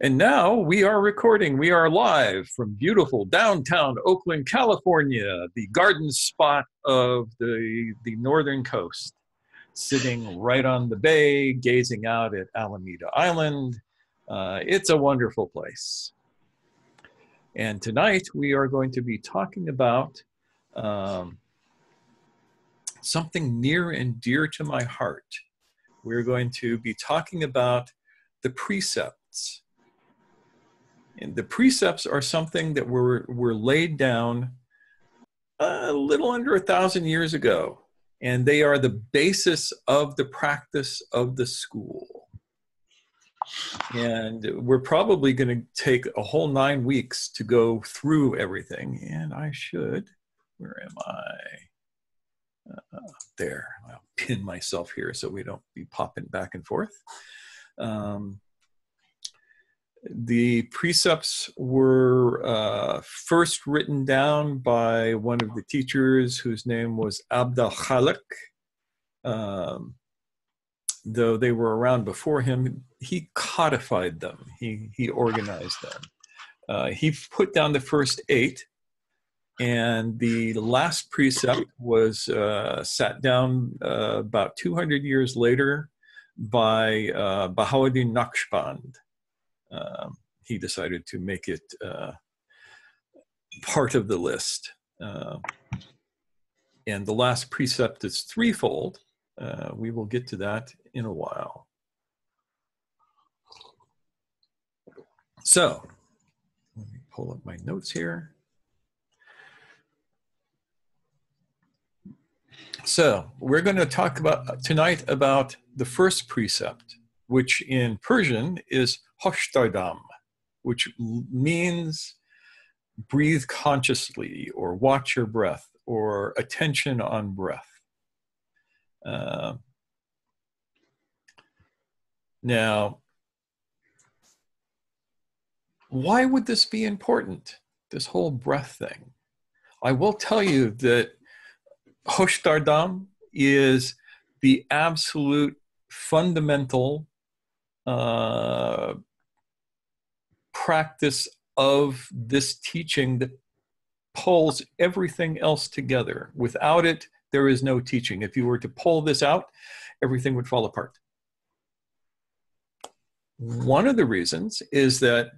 And now we are recording. We are live from beautiful downtown Oakland, California, the garden spot of the northern coast, sitting right on the bay, gazing out at Alameda Island. It's a wonderful place. And tonight we are going to be talking about something near and dear to my heart. We're going to be talking about the precepts. And the precepts are something that were laid down a little under 1,000 years ago, and they are the basis of the practice of the school. And we're probably going to take a whole 9 weeks to go through everything, and I should. Where am I? There. I'll pin myself here so we don't be popping back and forth. The precepts were first written down by one of the teachers whose name was Abdul Khalik. Though they were around before him, he codified them. He organized them. He put down the first 8, and the last precept was sat down about 200 years later by Bahauddin Naqshband. He decided to make it part of the list. And the last precept is threefold. We will get to that in a while. So, let me pull up my notes here. So, we're going to talk about tonight about the first precept, which in Persian is Hosh Dar Dam, which means breathe consciously, or watch your breath, or attention on breath. Now, why would this be important, this whole breath thing? I will tell you that Hosh Dar Dam is the absolute fundamental practice of this teaching that pulls everything else together. Without it, there is no teaching. If you were to pull this out, everything would fall apart. One of the reasons is that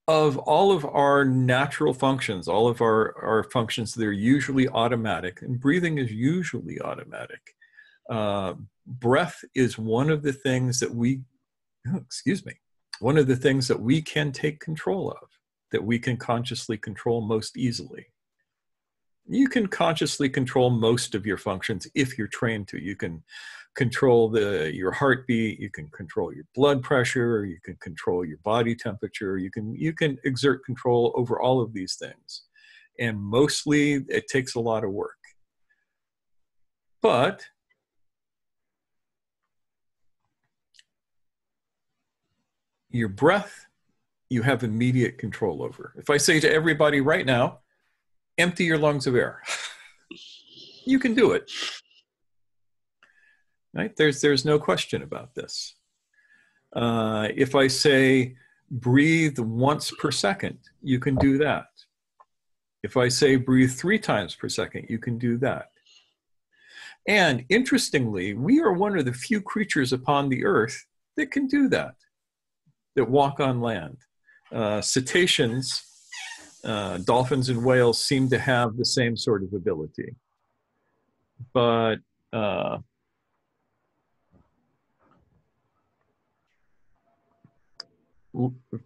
of all of our natural functions, all of our functions, they're usually automatic, and breathing is usually automatic. Breath is one of the things that one of the things that we can take control of, that we can consciously control most easily. You can consciously control most of your functions if you're trained to. You can control your heartbeat, you can control your blood pressure, you can control your body temperature, you can exert control over all of these things. And mostly it takes a lot of work. But your breath, you have immediate control over. If I say to everybody right now, empty your lungs of air, you can do it. Right? There's no question about this. If I say breathe once per second, you can do that. If I say breathe 3 times per second, you can do that. And interestingly, we are one of the few creatures upon the earth that can do that walk on land. Cetaceans, dolphins and whales seem to have the same sort of ability. But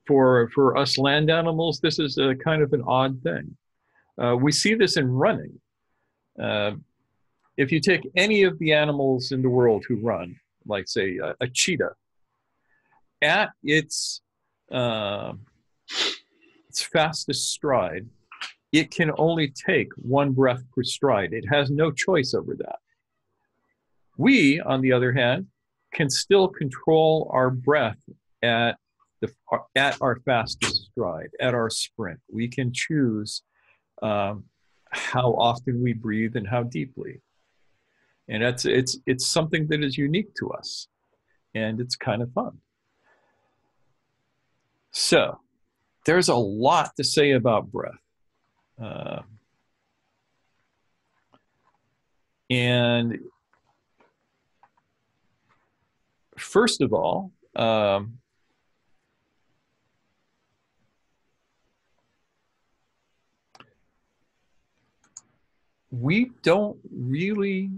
for us land animals, this is a kind of an odd thing. We see this in running. If you take any of the animals in the world who run, like say a cheetah, at its fastest stride, it can only take 1 breath per stride. It has no choice over that. We, on the other hand, can still control our breath at our fastest stride, at our sprint. We can choose how often we breathe and how deeply. And it's something that is unique to us, and it's kind of fun. So there's a lot to say about breath. And first of all, we don't really,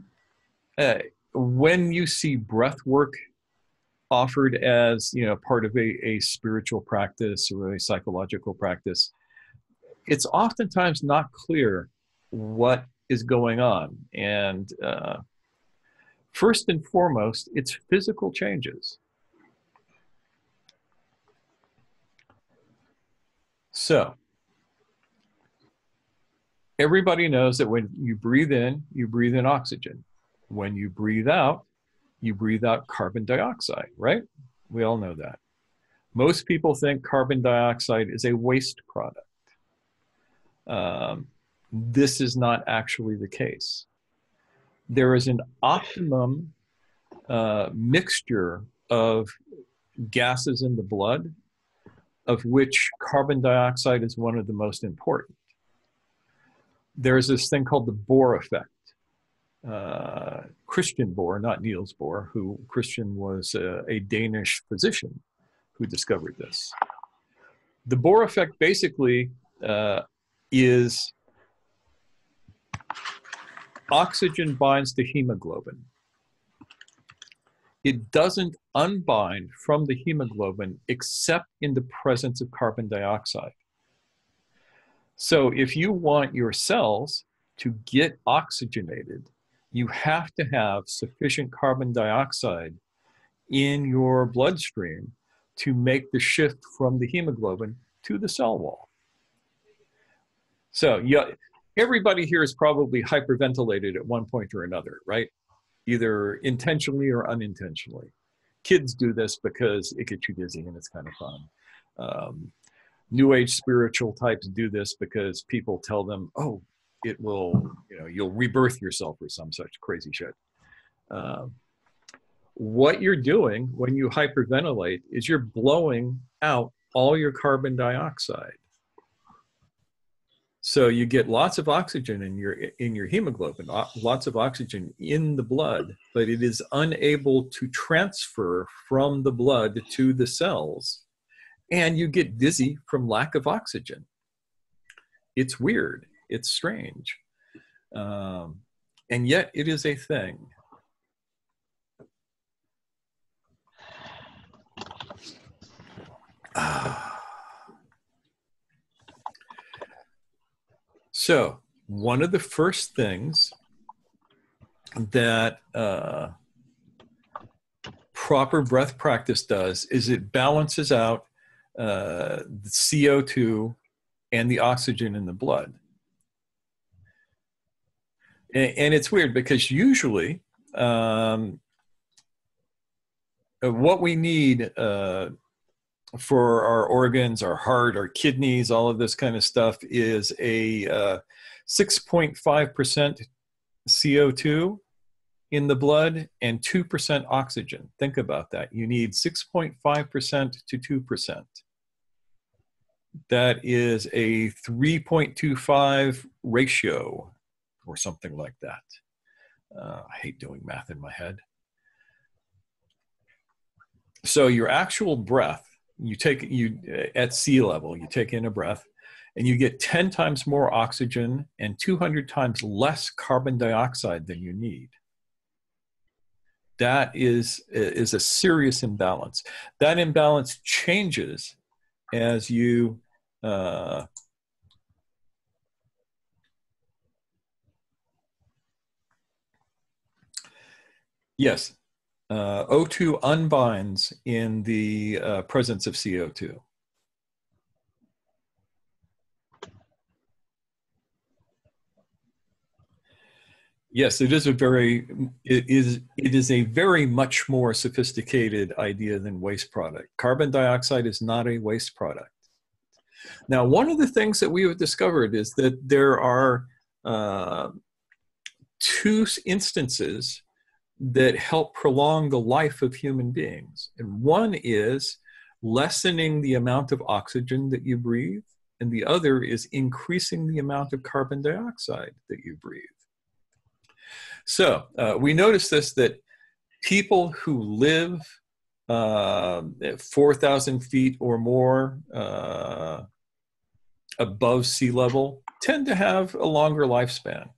when you see breath work offered as, you know, part of a spiritual practice or a psychological practice, it's oftentimes not clear what is going on. And first and foremost, it's physical changes. So everybody knows that when you breathe in oxygen. When you breathe out carbon dioxide, right? We all know that. Most people think carbon dioxide is a waste product. This is not actually the case. There is an optimum mixture of gases in the blood, of which carbon dioxide is one of the most important. There's this thing called the Bohr effect. Christian Bohr, not Niels Bohr, who Christian was a Danish physician who discovered this. The Bohr effect basically is oxygen binds to hemoglobin. It doesn't unbind from the hemoglobin except in the presence of carbon dioxide. So if you want your cells to get oxygenated, you have to have sufficient carbon dioxide in your bloodstream to make the shift from the hemoglobin to the cell wall. So yeah, everybody here is probably hyperventilated at one point or another, right? Either intentionally or unintentionally. Kids do this because it gets you dizzy and it's kind of fun. New Age spiritual types do this because people tell them, oh, it will, you know, you'll rebirth yourself or some such crazy shit. What you're doing when you hyperventilate is you're blowing out all your carbon dioxide. So you get lots of oxygen in your hemoglobin, lots of oxygen in the blood, but it is unable to transfer from the blood to the cells, and you get dizzy from lack of oxygen. It's weird. It's strange. And yet it is a thing. So one of the first things that proper breath practice does is it balances out the CO2 and the oxygen in the blood. And it's weird because usually what we need for our organs, our heart, our kidneys, all of this kind of stuff is a 6.5% CO2 in the blood and 2% oxygen. Think about that. You need 6.5% to 2%. That is a 3.25 ratio or something like that. I hate doing math in my head. So your actual breath, at sea level, you take in a breath and you get 10 times more oxygen and 200 times less carbon dioxide than you need. That is a serious imbalance. That imbalance changes as you yes, O2 unbinds in the presence of CO2. Yes, it is a very much more sophisticated idea than waste product. Carbon dioxide is not a waste product. Now, one of the things that we have discovered is that there are two instances that help prolong the life of human beings. And one is lessening the amount of oxygen that you breathe, and the other is increasing the amount of carbon dioxide that you breathe. So we notice this, that people who live at 4,000 feet or more above sea level tend to have a longer lifespan.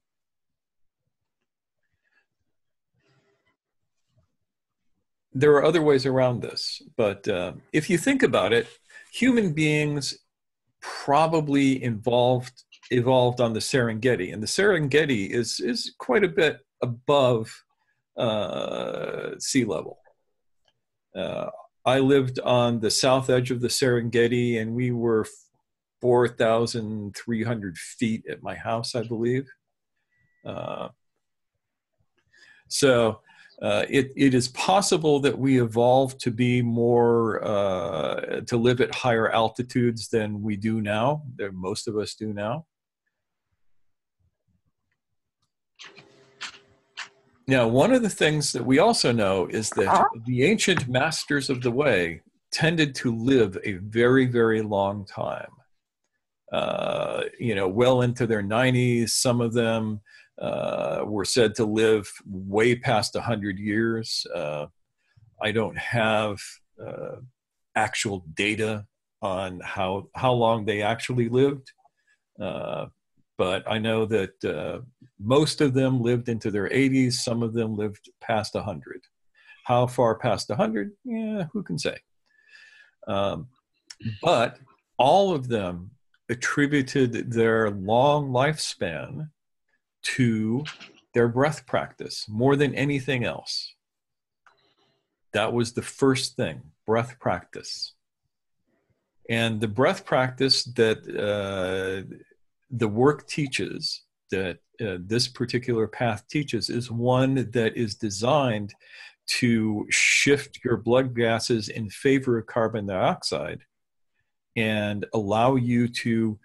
There are other ways around this, but if you think about it, human beings probably evolved on the Serengeti, and the Serengeti is quite a bit above sea level. I lived on the south edge of the Serengeti, and we were 4,300 feet at my house, I believe. So it is possible that we evolved to be more, to live at higher altitudes than we do now, that most of us do now. Now, one of the things that we also know is that the ancient masters of the way tended to live a very, very long time. You know, well into their 90s. Some of them were said to live way past 100 years. I don't have actual data on how long they actually lived. But I know that most of them lived into their 80s. Some of them lived past 100. How far past 100? Yeah, who can say? But all of them attributed their long lifespan to their breath practice more than anything else. That was the first thing, breath practice. And the breath practice that the work teaches, that this particular path teaches, is one that is designed to shift your blood gases in favor of carbon dioxide and allow you to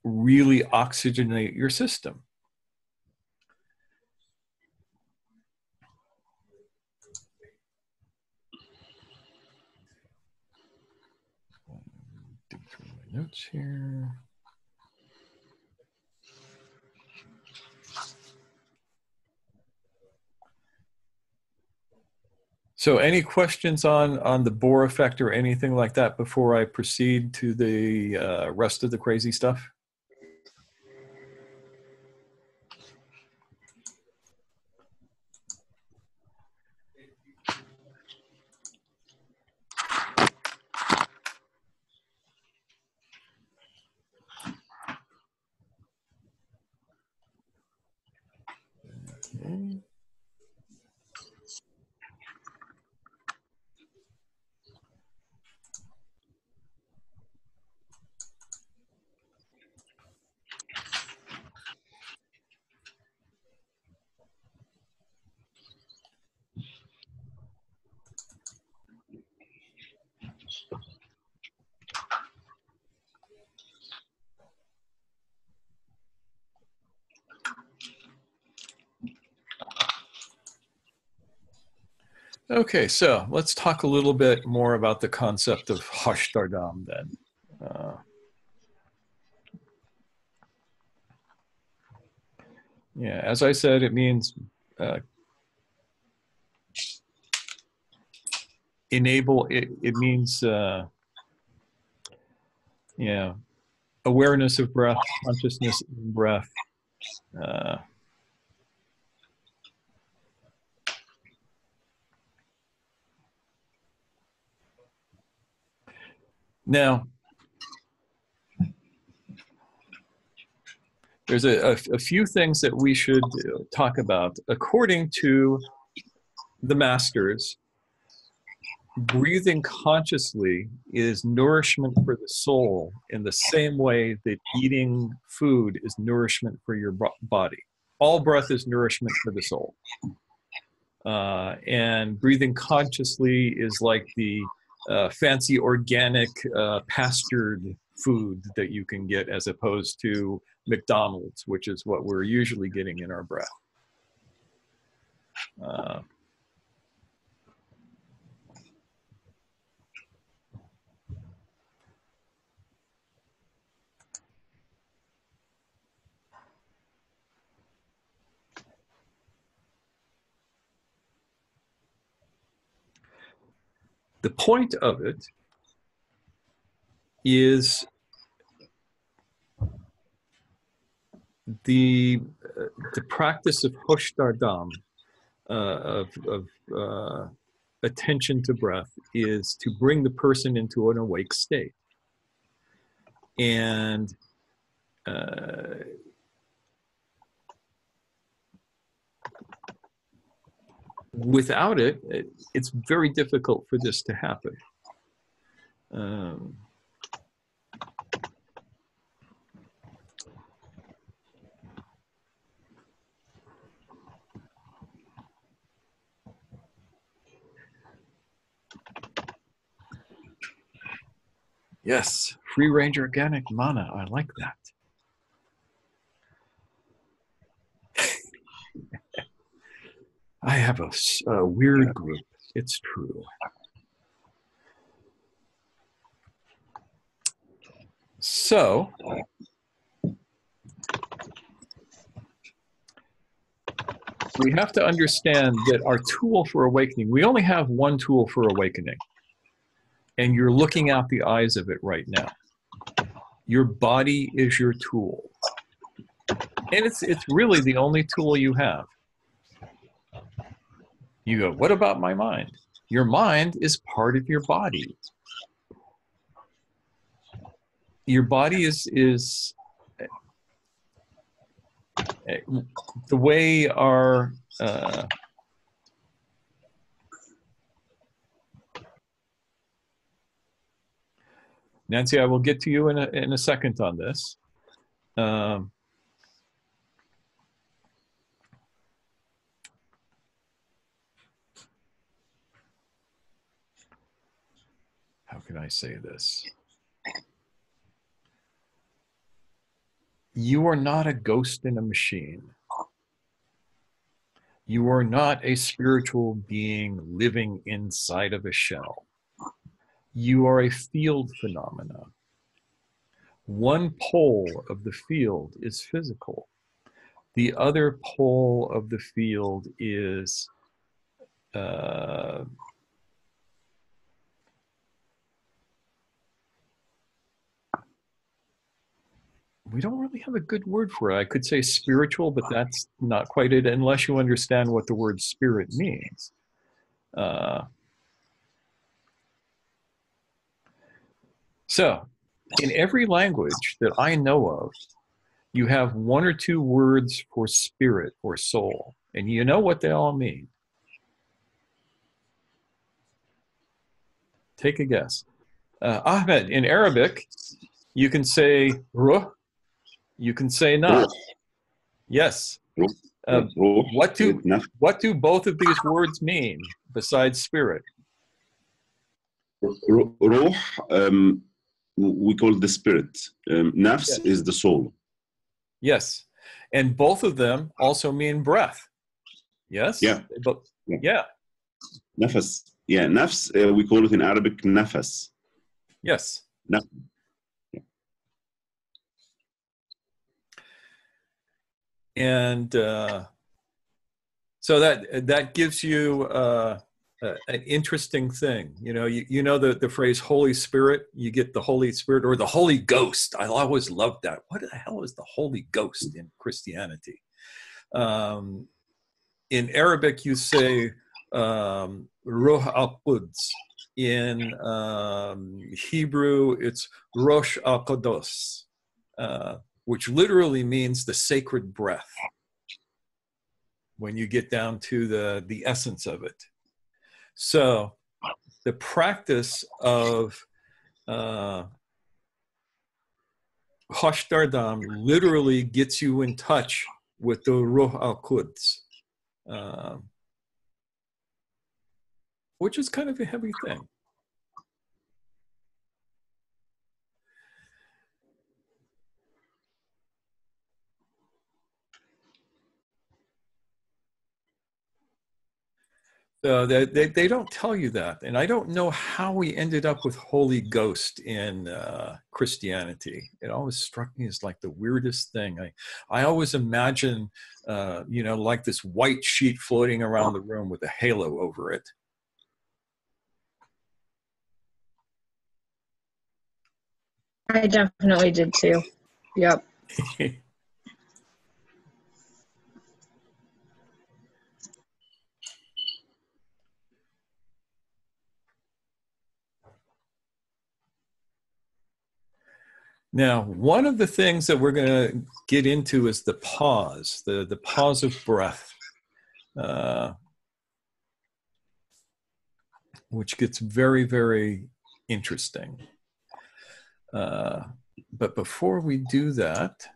really oxygenate your system. Dig through my notes here. So any questions on the Bohr effect or anything like that before I proceed to the rest of the crazy stuff? Okay. Okay, so let's talk a little bit more about the concept of Hosh Dar Dam then. Yeah, as I said, it means enable, it means, yeah, awareness of breath, consciousness in breath. Now, there's a few things that we should talk about. According to the masters, breathing consciously is nourishment for the soul in the same way that eating food is nourishment for your body. All breath is nourishment for the soul. And breathing consciously is like the fancy organic pastured food that you can get as opposed to McDonald's, which is what we're usually getting in our breath. The point of it is the practice of Hosh Dar Dam, of attention to breath, is to bring the person into an awake state. And without it, it's very difficult for this to happen. Yes, free range organic mana. I like that. I have a weird group. It's true. So, we have to understand that our tool for awakening, we only have one tool for awakening. And you're looking out the eyes of it right now. Your body is your tool. And it's really the only tool you have. You go, what about my mind? Your mind is part of your body. Your body is the way our Nancy, I will get to you in a second on this. How can I say this? You are not a ghost in a machine. You are not a spiritual being living inside of a shell. You are a field phenomena. One pole of the field is physical. The other pole of the field is we don't really have a good word for it. I could say spiritual, but that's not quite it unless you understand what the word spirit means. So, in every language that I know of, you have one or two words for spirit or soul, and you know what they all mean. Take a guess. Ahmed, in Arabic, you can say ruh, you can say na. Yes. What do both of these words mean besides spirit? Ruh, we call the spirit. Nafs Yes. is the soul. Yes. And both of them also mean breath. Yes? Yeah. But, yeah. Nafas. Yeah, nafs, we call it in Arabic nafas. Yes. Naf. And so that gives you an interesting thing. You know the phrase Holy Spirit, you get the Holy Spirit or the Holy Ghost. I always loved that. What the hell is the Holy Ghost in Christianity? In Arabic, you say Ruh al-Quds. In Hebrew, it's Rosh al-Qados, which literally means the sacred breath when you get down to the essence of it. So the practice of Hosh Dar Dam literally gets you in touch with the Ruh al-Quds, which is kind of a heavy thing. So they don't tell you that. And I don't know how we ended up with Holy Ghost in Christianity. It always struck me as like the weirdest thing. I always imagine, like this white sheet floating around the room with a halo over it. I definitely did too. Yep. Now, one of the things that we're going to get into is the pause, the pause of breath, which gets very, very interesting. But before we do that,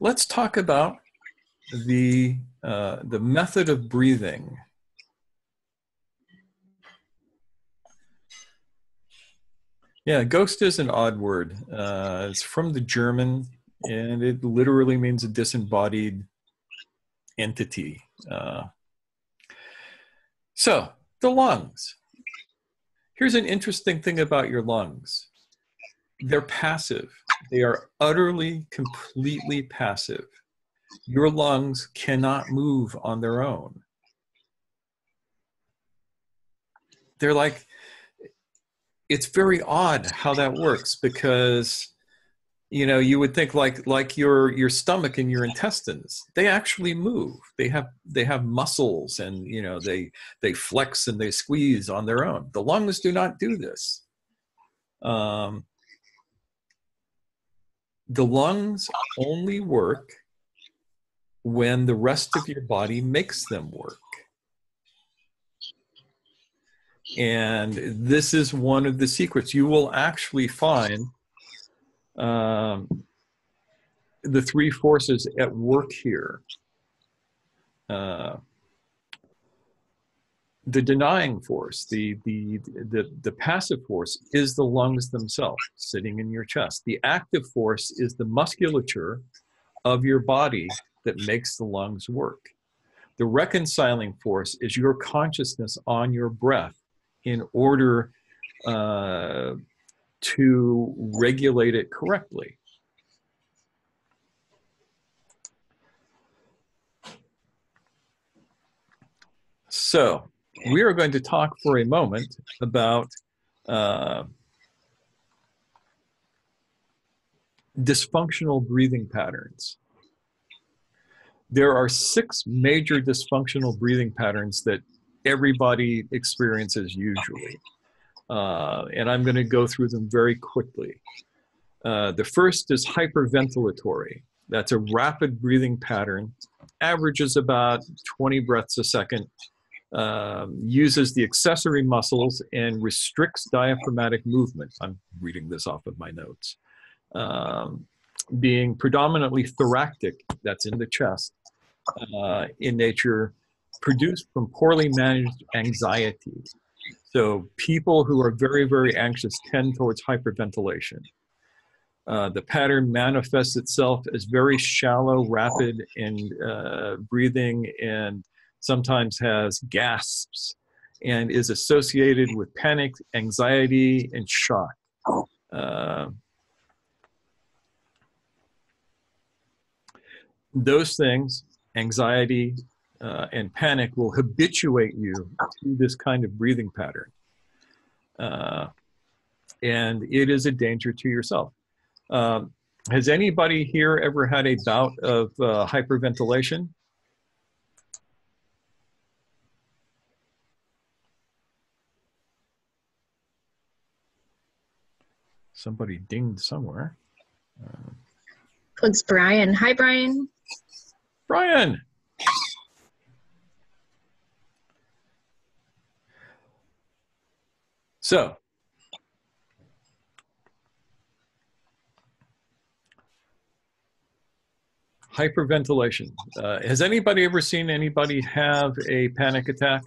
let's talk about the method of breathing. Yeah, ghost is an odd word. It's from the German, and it literally means a disembodied entity. So, the lungs. Here's an interesting thing about your lungs. They're passive. They are utterly, completely passive. Your lungs cannot move on their own. They're like, it's very odd how that works, because you would think like your stomach and your intestines, they actually move. They have muscles, and they flex and they squeeze on their own. The lungs do not do this. The lungs only work when the rest of your body makes them work. And this is one of the secrets. You will actually find the three forces at work here. The denying force, the passive force, is the lungs themselves sitting in your chest. The active force is the musculature of your body that makes the lungs work. The reconciling force is your consciousness on your breath in order to regulate it correctly. So we are going to talk for a moment about dysfunctional breathing patterns. There are 6 major dysfunctional breathing patterns that everybody experiences usually. And I'm going to go through them very quickly. The first is hyperventilatory. That's a rapid breathing pattern, averages about 20 breaths a second, uses the accessory muscles and restricts diaphragmatic movement. I'm reading this off of my notes. Being predominantly thoracic, that's in the chest, in nature, produced from poorly managed anxiety. So people who are very, very anxious tend towards hyperventilation. The pattern manifests itself as very shallow, rapid breathing, and sometimes has gasps, and is associated with panic, anxiety, and shock. Those things, anxiety and panic, will habituate you to this kind of breathing pattern. And it is a danger to yourself. Has anybody here ever had a bout of hyperventilation? Somebody dinged somewhere. It's Brian. Hi, Brian. Brian. So, hyperventilation. Has anybody ever seen anybody have a panic attack?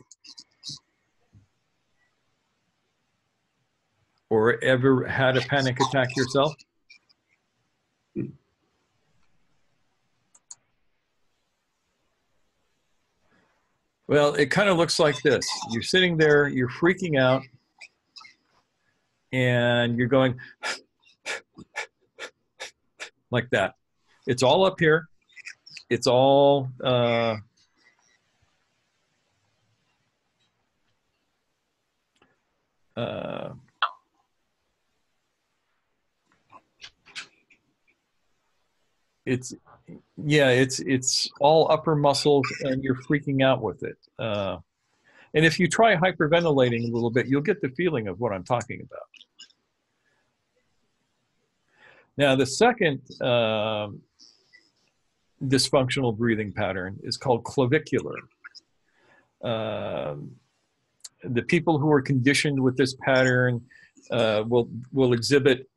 Or ever had a panic attack yourself? Well, it kind of looks like this. You're sitting there, you're freaking out, and you're going, like that. It's all up here. It's all it's all upper muscles, and you're freaking out with it. And if you try hyperventilating a little bit, you'll get the feeling of what I'm talking about. Now, the second dysfunctional breathing pattern is called clavicular. The people who are conditioned with this pattern will exhibit.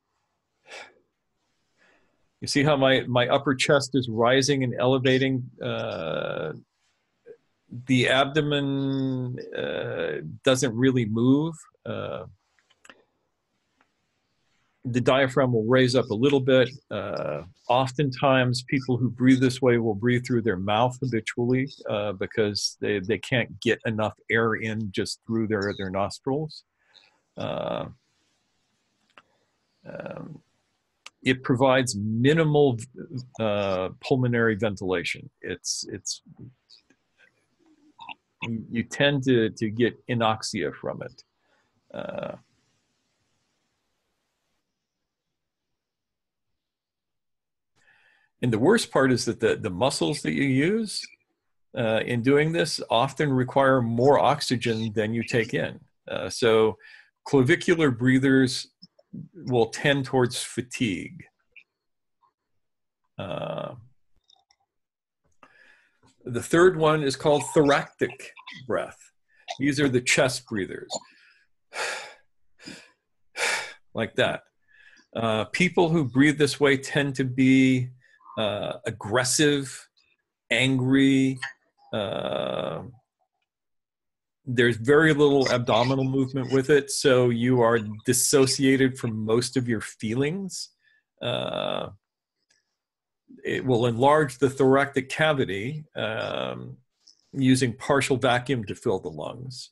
You see how my upper chest is rising and elevating? The abdomen doesn't really move. The diaphragm will raise up a little bit. Oftentimes, people who breathe this way will breathe through their mouth habitually because they can't get enough air in just through their nostrils. It provides minimal pulmonary ventilation. You tend to get anoxia from it. And the worst part is that the muscles that you use in doing this often require more oxygen than you take in. So clavicular breathers will tend towards fatigue. The third one is called thoracic breath. These are the chest breathers. Like that. People who breathe this way tend to be aggressive, angry. There's very little abdominal movement with it, so you are dissociated from most of your feelings. It will enlarge the thoracic cavity using partial vacuum to fill the lungs.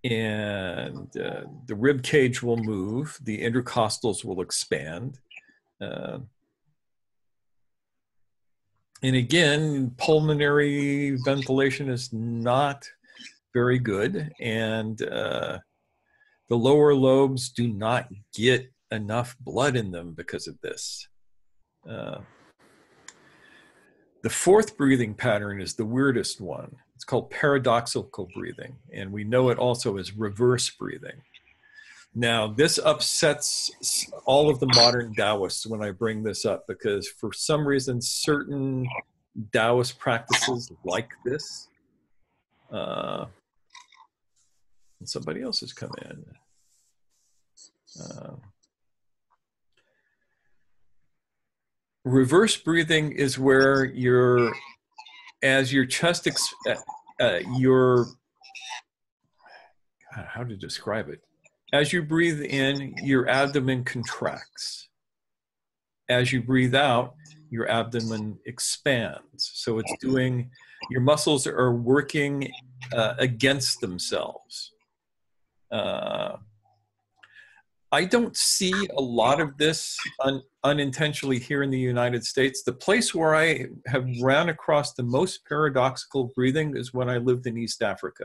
And the rib cage will move, the intercostals will expand. And again, pulmonary ventilation is not very good, and the lower lobes do not get enough blood in them because of this. The fourth breathing pattern is the weirdest one. It's called paradoxical breathing, and we know it also as reverse breathing. Now, this upsets all of the modern Taoists when I bring this up, because for some reason, certain Taoist practices like this. And somebody else has come in. Reverse breathing is where as your chest, how to describe it? As you breathe in, your abdomen contracts. As you breathe out, your abdomen expands. So it's your muscles are working against themselves. I don't see a lot of this unintentionally here in the United States. The place where I have ran across the most paradoxical breathing is when I lived in East Africa.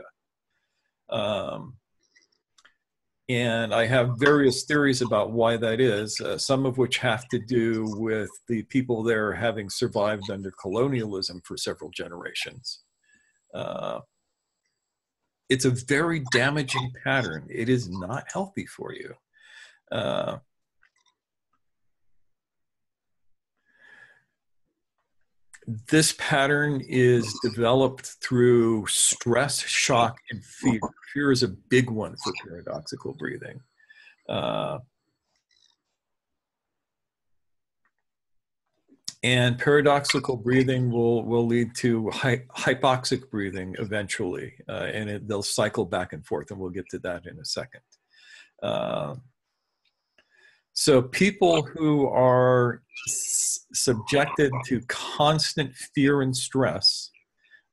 And I have various theories about why that is, some of which have to do with the people there having survived under colonialism for several generations. It's a very damaging pattern. It is not healthy for you. This pattern is developed through stress, shock, and fear. Fear is a big one for paradoxical breathing. And paradoxical breathing will lead to hypoxic breathing eventually, and they'll cycle back and forth, and we'll get to that in a second. So people who are subjected to constant fear and stress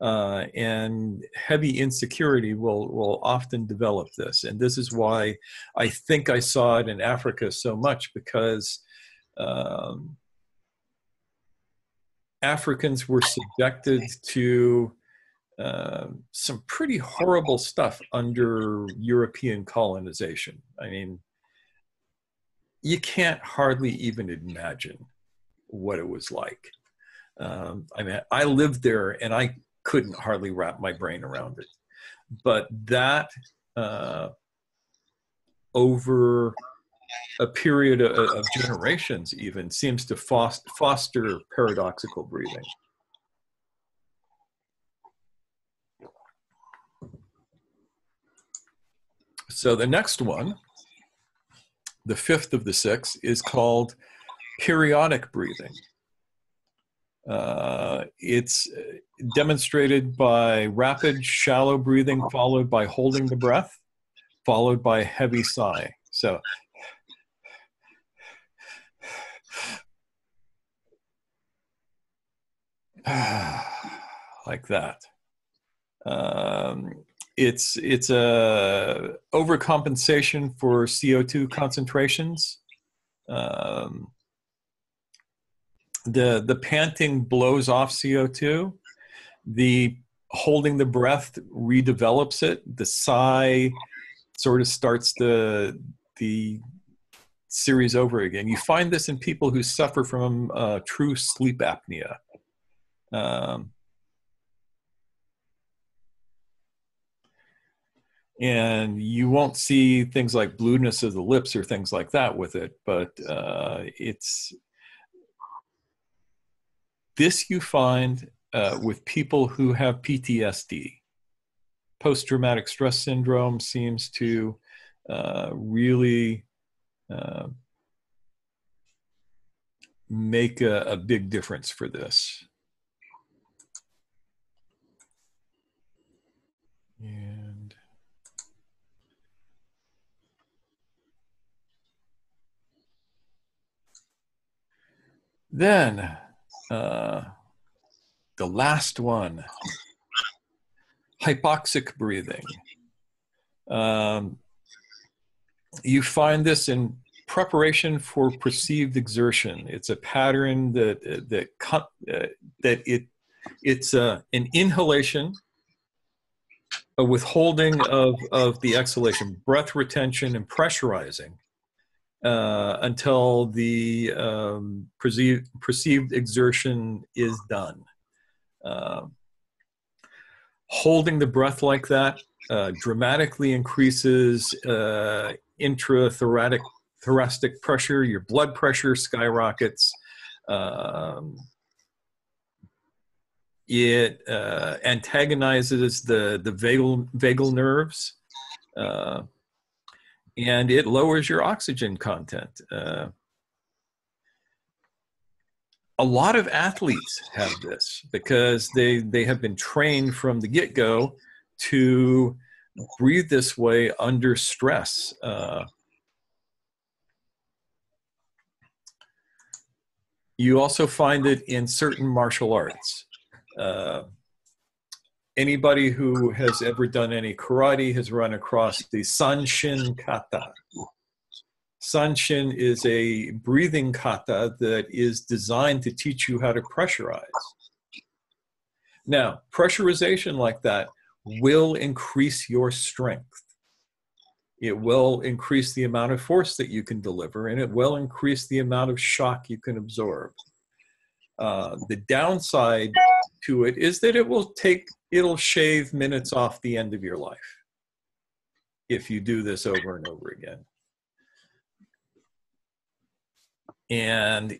and heavy insecurity will often develop this. And this is why I think I saw it in Africa so much, because Africans were subjected to some pretty horrible stuff under European colonization. I mean, you can't hardly even imagine what it was like. I mean, I lived there and I couldn't hardly wrap my brain around it. But that over a period of generations even seems to foster paradoxical breathing. So the next one, the fifth of the six, is called periodic breathing. It's demonstrated by rapid, shallow breathing, followed by holding the breath, followed by a heavy sigh. So, like that. It's a overcompensation for CO2 concentrations. The panting blows off CO2. The holding the breath redevelops it. The sigh sort of starts the series over again. You find this in people who suffer from true sleep apnea. And you won't see things like blueness of the lips or things like that with it, but this you find with people who have PTSD. Post-traumatic stress syndrome seems to really make a big difference for this. And then the last one, hypoxic breathing. You find this in preparation for perceived exertion. It's a pattern it's an inhalation, a withholding of the exhalation, breath retention, and pressurizing until the perceived exertion is done. Holding the breath like that dramatically increases intrathoracic pressure. Your blood pressure skyrockets. It antagonizes the vagal nerves, and it lowers your oxygen content. A lot of athletes have this because they have been trained from the get-go to breathe this way under stress. You also find it in certain martial arts. Anybody who has ever done any karate has run across the Sanshin kata. Sanshin is a breathing kata that is designed to teach you how to pressurize. Now, pressurization like that will increase your strength. It will increase the amount of force that you can deliver, and it will increase the amount of shock you can absorb. The downside to it is that it'll shave minutes off the end of your life if you do this over and over again. And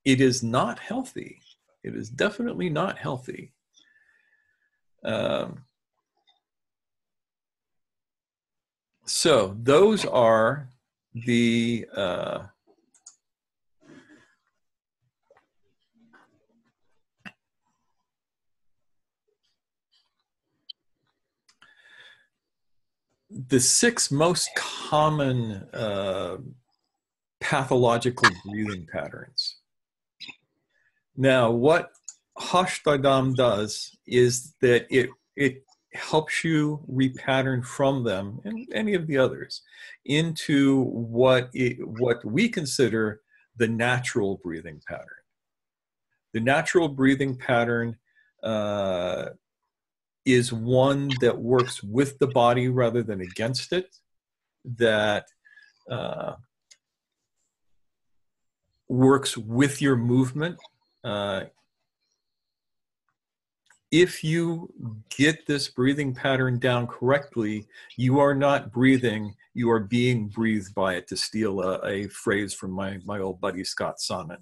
it is not healthy. It is definitely not healthy. So those are the six most common pathological breathing patterns. Now, what Hosh Dar Dam does is that it helps you repattern from them and any of the others into what we consider the natural breathing pattern. The natural breathing pattern is one that works with the body rather than against it, that works with your movement. If you get this breathing pattern down correctly, you are not breathing, you are being breathed by it, to steal a phrase from my old buddy Scott Sonnet.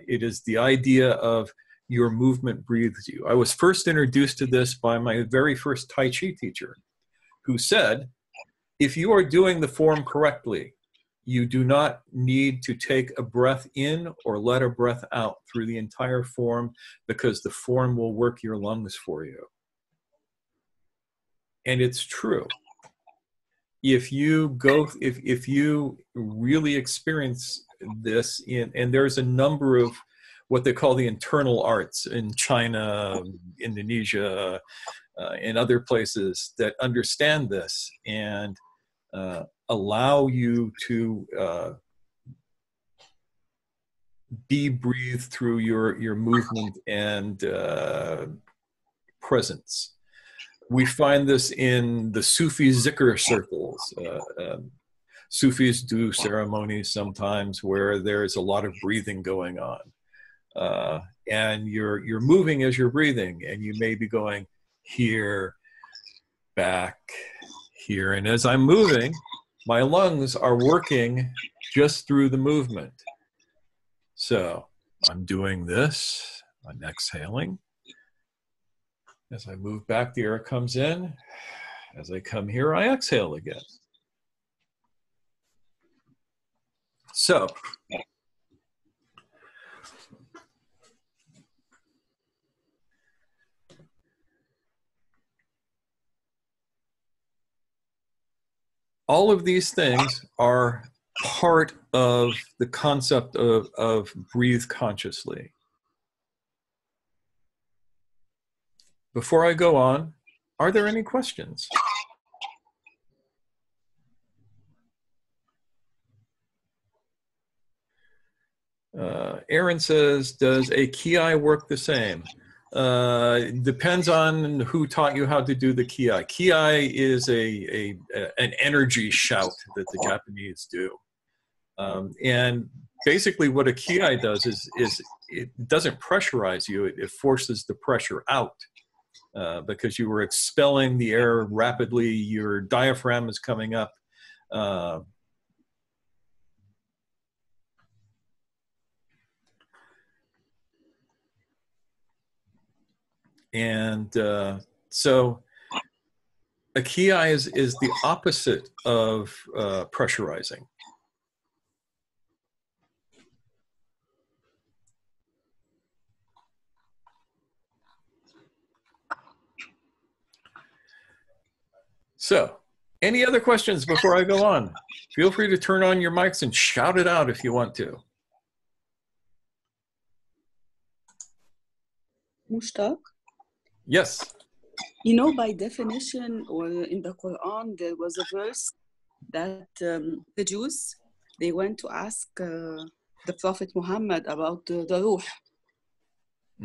It is the idea of your movement breathes you. I was first introduced to this by my very first Tai Chi teacher, who said, if you are doing the form correctly, you do not need to take a breath in or let a breath out through the entire form, because the form will work your lungs for you. And it's true. If you really experience this and there's a number of what they call the internal arts in China, Indonesia, and other places that understand this and allow you to be breathed through your movement and presence. We find this in the Sufi zikr circles. Sufis do ceremonies sometimes where there's a lot of breathing going on. And you're moving as you're breathing, and you may be going here, back, here. And as I'm moving, my lungs are working just through the movement. So I'm doing this, I'm exhaling. As I move back, the air comes in. As I come here, I exhale again. So all of these things are part of the concept of breathe consciously. Before I go on, are there any questions? Aaron says, does a kiai work the same? Depends on who taught you how to do the kiai. Kiai is an energy shout that the Japanese do. And basically what a kiai does is it doesn't pressurize you, it forces the pressure out. Because you were expelling the air rapidly, your diaphragm is coming up. So a kiai is the opposite of pressurizing. So, any other questions before I go on? Feel free to turn on your mics and shout it out if you want to. Mushtaq? Yes. You know, by definition, or in the Quran, there was a verse that the Jews, they went to ask the Prophet Muhammad about the ruh.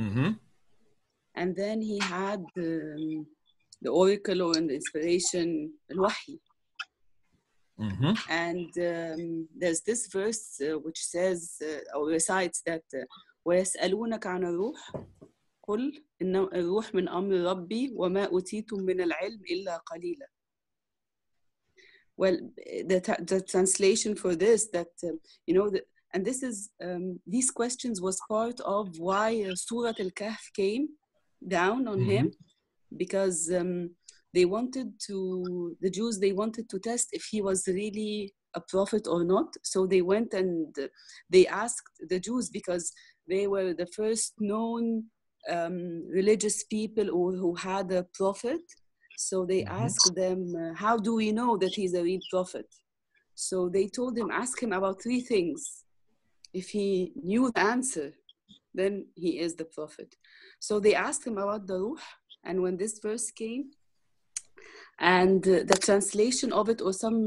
Mm-hmm. And then he had the oracle or the inspiration, al-wahi. Mm-hmm. And there's this verse which says, or recites that, وَيَسْأَلُونَكَ عَنَ الرُّوحِ قُلْ إِنَّ الرُّوحِ مِنْ أَمْرِ رَبِّي وَمَا أُوتِيتُم مِّنَ الْعِلْمِ إِلَّا قَلِيلًا. Well, the translation for this, that, you know, and this is, these questions was part of why Surah Al-Kahf came down on him, because the Jews, they wanted to test if he was really a prophet or not. So they went and they asked the Jews, because they were the first known religious people who had a prophet. So they asked them, how do we know that he's a real prophet? So they told him, ask him about three things. If he knew the answer, then he is the prophet. So they asked him about the ruh, and when this verse came, and the translation of it, or some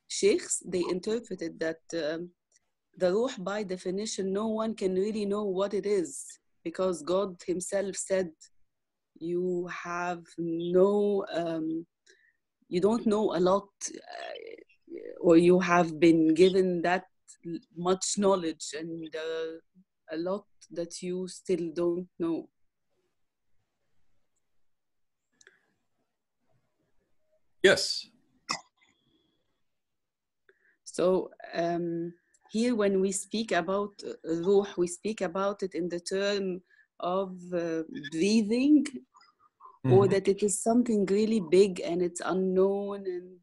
sheikhs, they interpreted that the ruh, by definition, no one can really know what it is, because God himself said, you have no, you don't know a lot, or you have been given that much knowledge, and a lot that you still don't know. Yes. So here, when we speak about ruh, we speak about it in the term of breathing, or that it is something really big and it's unknown, and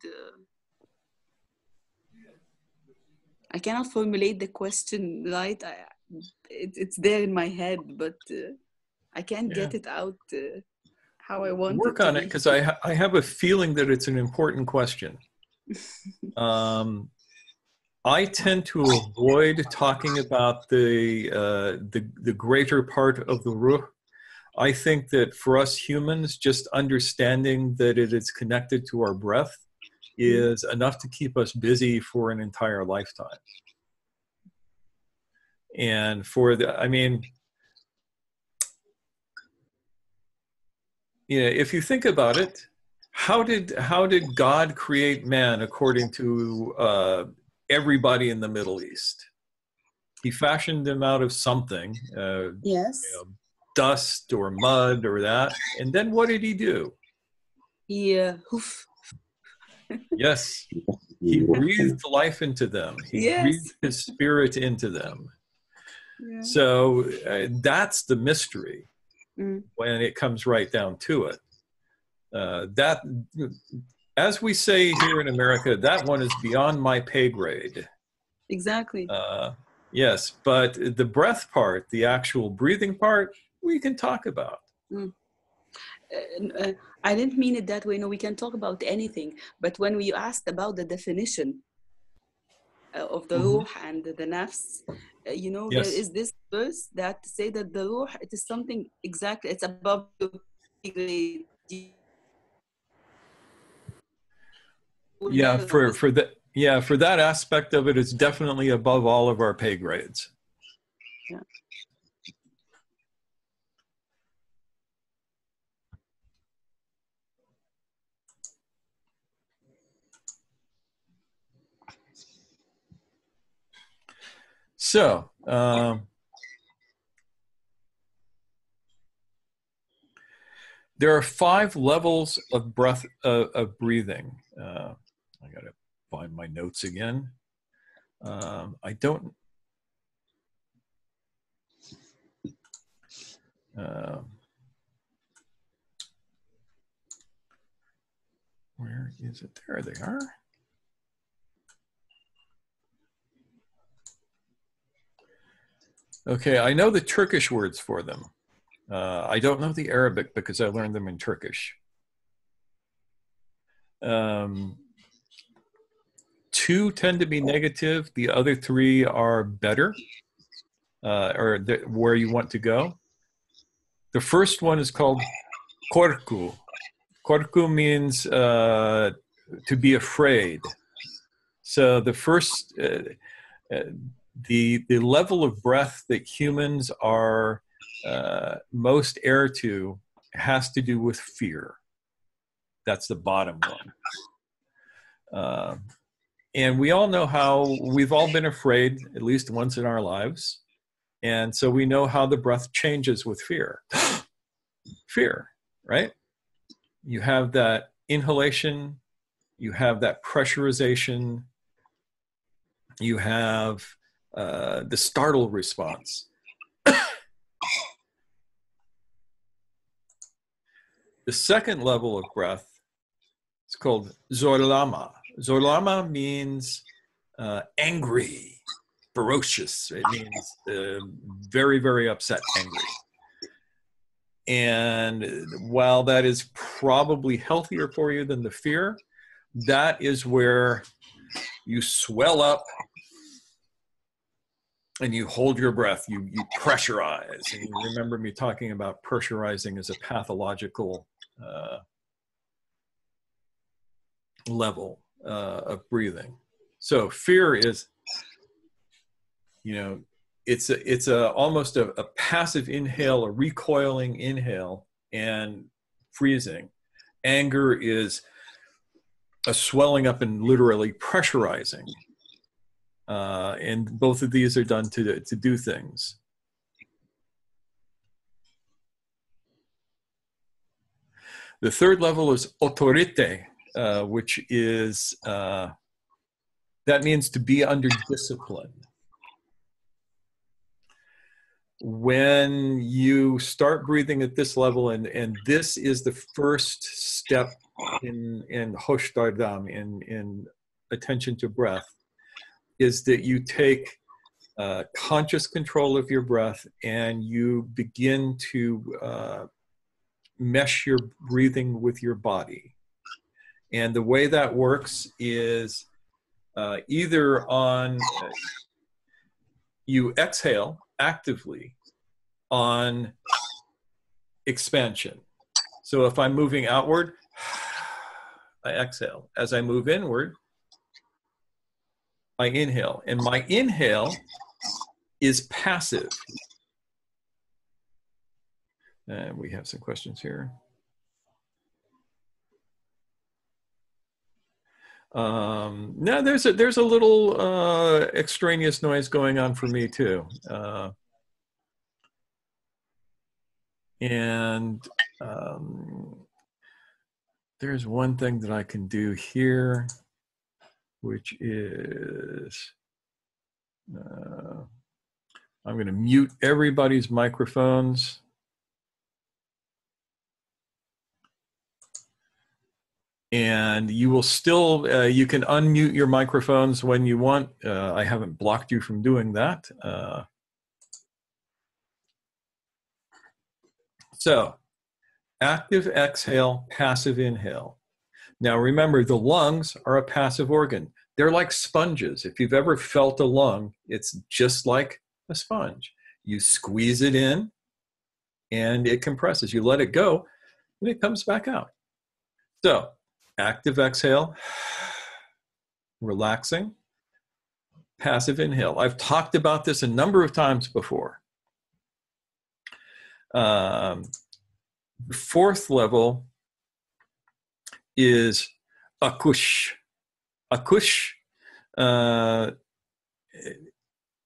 I cannot formulate the question right. It's there in my head, but I can't get it out how I want Work it to on it, be. because I have a feeling that it's an important question. I tend to avoid talking about the greater part of the ruh. I think that for us humans, just understanding that it is connected to our breath is enough to keep us busy for an entire lifetime. And for the, I mean, you know, if you think about it, how did God create man according to everybody in the Middle East? He fashioned them out of something, Yes. you know, dust or mud or that. And then what did he do? Hoof. Yes, he breathed life into them. He breathed his spirit into them. Yeah. So that's the mystery when it comes right down to it. That, as we say here in America, that one is beyond my pay grade. Exactly. Yes, but the breath part, the actual breathing part, we can talk about. I didn't mean it that way. No, we can talk about anything. But when we asked about the definition of the ruh and the nafs, you know, Yes. there is this verse that say that the ruh, it is something exactly, it's above the grade. Yeah, for that aspect of it, it's definitely above all of our pay grades. Yeah. So, there are 5 levels of breath of breathing. I gotta find my notes again. I don't. Where is it? There they are. Okay, I know the Turkish words for them. I don't know the Arabic because I learned them in Turkish. 2 tend to be negative. The other 3 are better, or where you want to go. The first one is called korku. Korku means to be afraid. So the first, the level of breath that humans are most heir to has to do with fear. That's the bottom one. And we all know how we've all been afraid at least once in our lives. And so we know how the breath changes with fear. Fear, right? You have that inhalation, you have that pressurization, you have the startle response. The second level of breath is called zorlama. Zorlama means angry, ferocious. It means very, very upset, angry. And while that is probably healthier for you than the fear, that is where you swell up and you hold your breath, you pressurize. And you remember me talking about pressurizing as a pathological level of breathing. So fear is, you know, it's almost a passive inhale, a recoiling inhale and freezing. Anger is a swelling up and literally pressurizing. And both of these are done to do things. The third level is autorite, which is, that means to be under discipline. When you start breathing at this level, and this is the first step in Hosh Dar Dam, in attention to breath, is that you take conscious control of your breath and you begin to mesh your breathing with your body. And the way that works is either on, you exhale actively on expansion. So if I'm moving outward, I exhale. As I move inward, I inhale. And my inhale is passive. And we have some questions here. Now there's a little extraneous noise going on for me too. There's one thing that I can do here, which is, I'm going to mute everybody's microphones. And you will still, you can unmute your microphones when you want. I haven't blocked you from doing that. So, active exhale, passive inhale. Now remember, the lungs are a passive organ. They're like sponges. If you've ever felt a lung, it's just like a sponge. You squeeze it in and it compresses. You let it go and it comes back out. So, active exhale, relaxing, passive inhale. I've talked about this a number of times before. The fourth level is akush. Akush,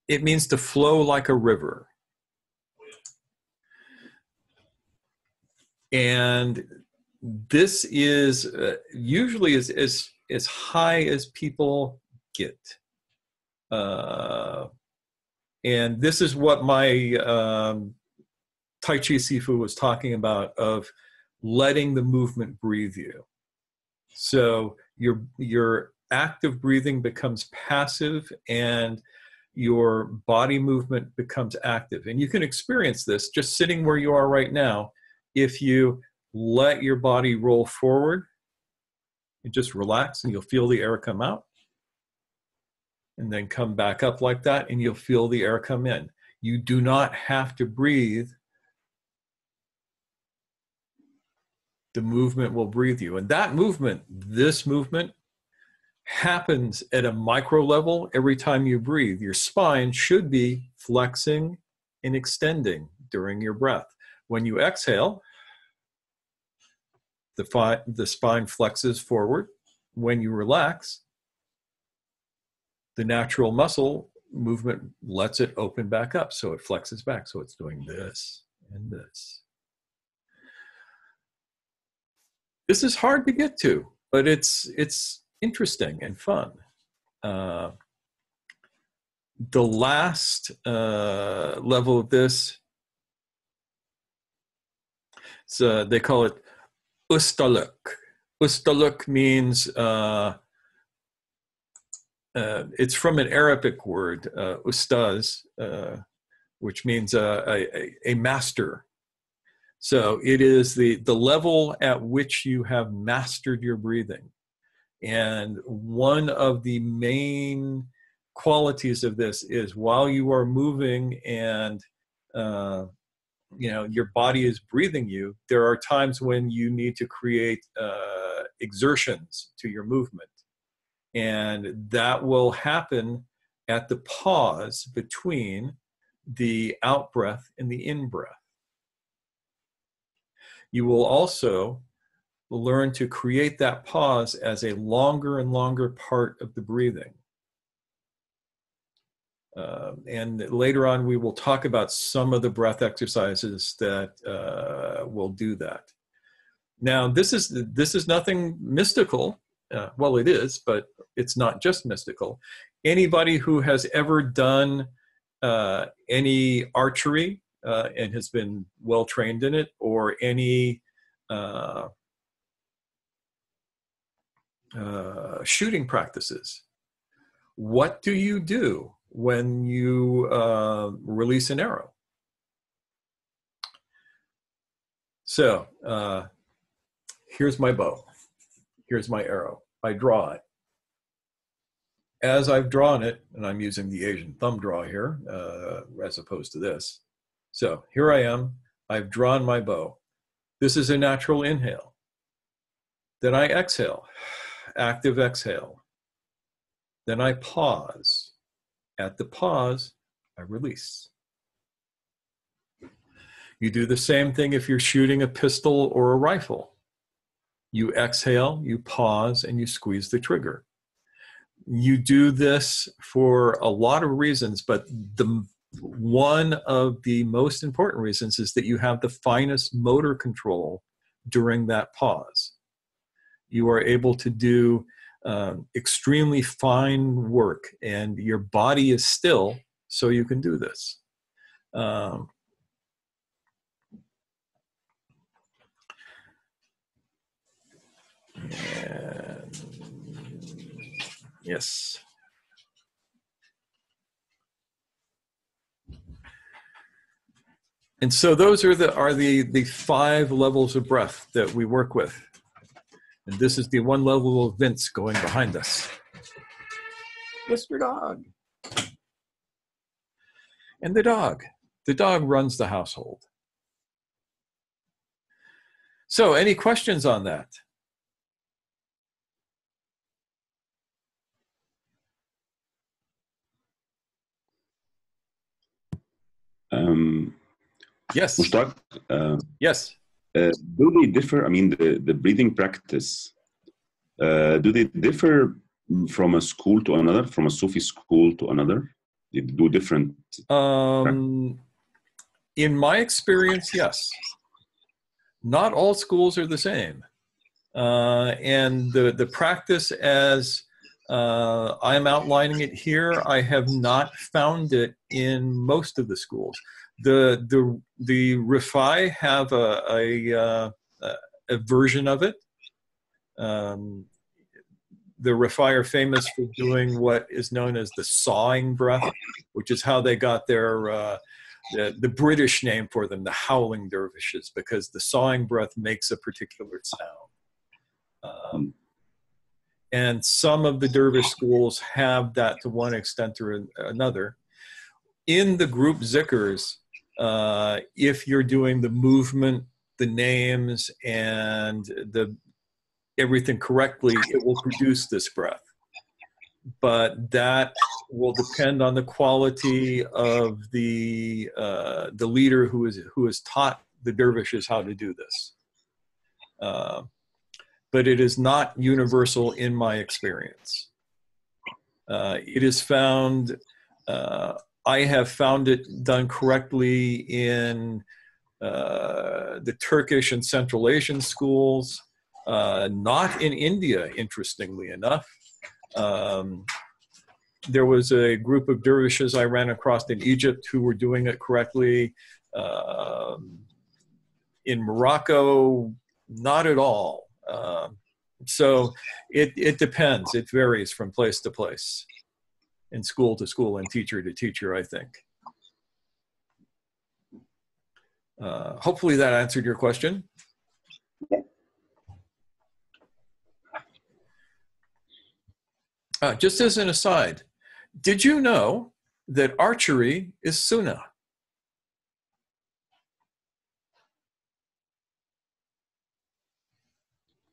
it means to flow like a river. And this is usually as high as people get. And this is what my Tai Chi Sifu was talking about, of letting the movement breathe you. So your active breathing becomes passive and your body movement becomes active. And you can experience this just sitting where you are right now. If you let your body roll forward, you just relax and you'll feel the air come out. And then come back up like that and you'll feel the air come in. You do not have to breathe. The movement will breathe you. And that movement, this movement, happens at a micro level every time you breathe. Your spine should be flexing and extending during your breath. When you exhale, the spine flexes forward. When you relax, the natural muscle movement lets it open back up. So it flexes back. So it's doing this and this. This is hard to get to, but it's interesting and fun. The last level of this, so they call it ustaluk. Ustaluk means, it's from an Arabic word, ustaz, which means a master. So it is the level at which you have mastered your breathing. And one of the main qualities of this is while you are moving and your body is breathing you, there are times when you need to create exertions to your movement. And that will happen at the pause between the out breath and the in breath. You will also learn to create that pause as a longer and longer part of the breathing. And later on, we will talk about some of the breath exercises that will do that. Now, this is nothing mystical. Well, it is, but it's not just mystical. Anybody who has ever done any archery and has been well trained in it, or any shooting practices, what do you do when you release an arrow? So here's my bow. Here's my arrow. I draw it. As I've drawn it, and I'm using the Asian thumb draw here as opposed to this. So here I am. I've drawn my bow. This is a natural inhale. Then I exhale, active exhale. Then I pause. At the pause, I release. You do the same thing if you're shooting a pistol or a rifle. You exhale, you pause, and you squeeze the trigger. You do this for a lot of reasons, but one of the most important reasons is that you have the finest motor control during that pause. You are able to do extremely fine work, and your body is still, so you can do this. Yes. And so those are the 5 levels of breath that we work with. And this is the one level of Vince going behind us. Mr. Dog. And the dog. The dog runs the household. So any questions on that? Yes. Mushtaq, yes. Do they differ? I mean, the breathing practice, do they differ from a school to another, from a Sufi school to another? They do different? In my experience, yes. Not all schools are the same. And the practice as I'm outlining it here, I have not found it in most of the schools. The Rifai have a version of it. The Rifai are famous for doing what is known as the sawing breath, which is how they got their the British name for them, the howling dervishes, because the sawing breath makes a particular sound. And some of the dervish schools have that to one extent or another. In the group zikrs, if you're doing the movement, the names, and everything correctly, it will produce this breath. But that will depend on the quality of the leader who has taught the dervishes how to do this. But it is not universal in my experience. It is found, I have found it done correctly in the Turkish and Central Asian schools, not in India, interestingly enough. There was a group of dervishes I ran across in Egypt who were doing it correctly. In Morocco, not at all. So it depends. It varies from place to place, and school to school, and teacher to teacher, I think. Hopefully that answered your question. Just as an aside, Did you know that archery is sunnah?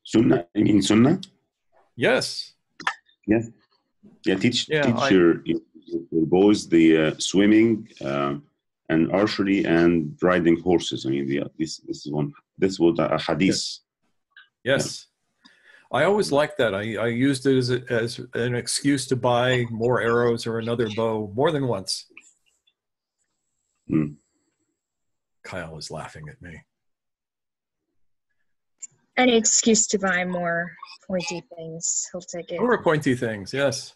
Sunnah, you mean Sunnah? Yes. Yes. Yeah, teach Yeah, your boys the swimming and archery and riding horses. I mean, this is one. This was a hadith. yes. I always liked that. I used it as an excuse to buy more arrows or another bow more than once. Mm. Kyle is laughing at me. Any excuse to buy more pointy things, he'll take it. More pointy things, yes.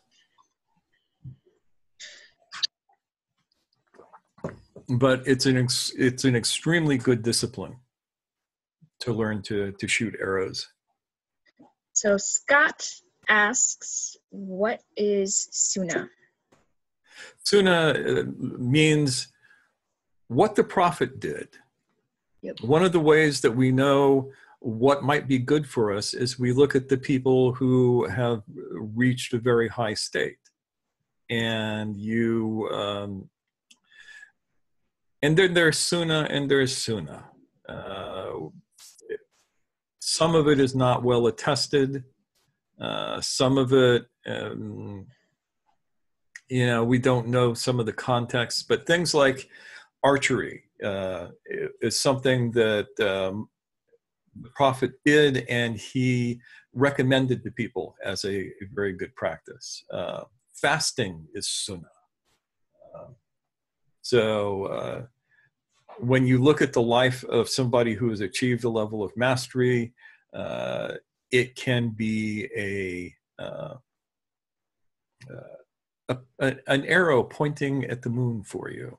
But it's an extremely good discipline to learn to shoot arrows. So Scott asks, what is sunnah? Sunnah means what the prophet did. Yep. One of the ways that we know what might be good for us is we look at the people who have reached a very high state. And and then there's sunnah and there's sunnah. Some of it is not well attested. Some of it, we don't know some of the context, but things like archery is something that the prophet did, and he recommended to people as a very good practice. Fasting is sunnah. So when you look at the life of somebody who has achieved a level of mastery, it can be an arrow pointing at the moon for you.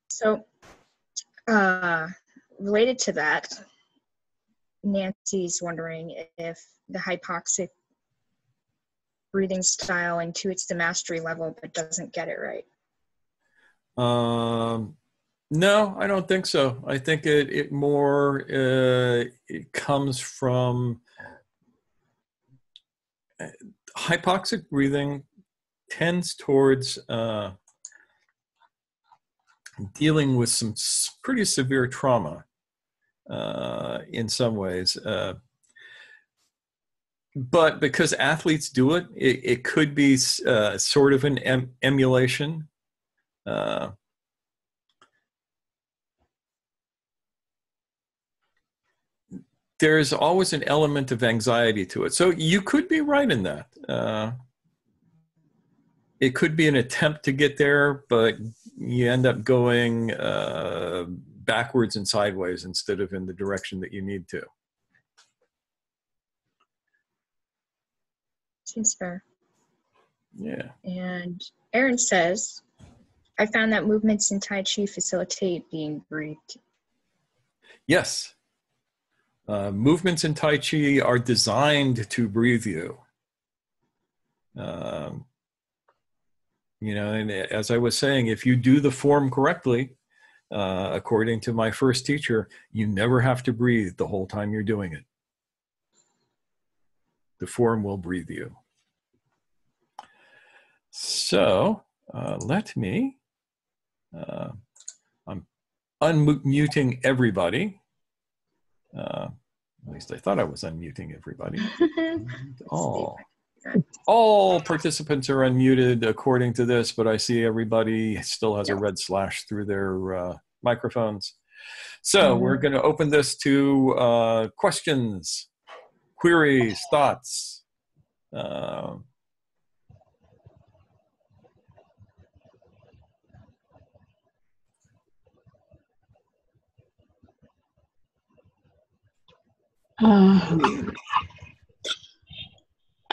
So related to that, Nancy's wondering if the hypoxic breathing style intuits the mastery level but doesn't get it right. No, I don't think so. I think it more it comes from hypoxic breathing tends towards dealing with some pretty severe trauma in some ways. But because athletes do it, it could be sort of an emulation. There's always an element of anxiety to it. So you could be right in that. It could be an attempt to get there, but you end up going backwards and sideways instead of in the direction that you need to. Seems fair. Yeah. And Aaron says, I found that movements in Tai Chi facilitate being breathed. Yes. Movements in Tai Chi are designed to breathe you. And as I was saying, if you do the form correctly, according to my first teacher, you never have to breathe the whole time you're doing it. The form will breathe you. So let me, I'm unmuting everybody. At least I thought I was unmuting everybody. All participants are unmuted according to this, but I see everybody still has a red slash through their microphones. So we're going to open this to questions, queries, thoughts.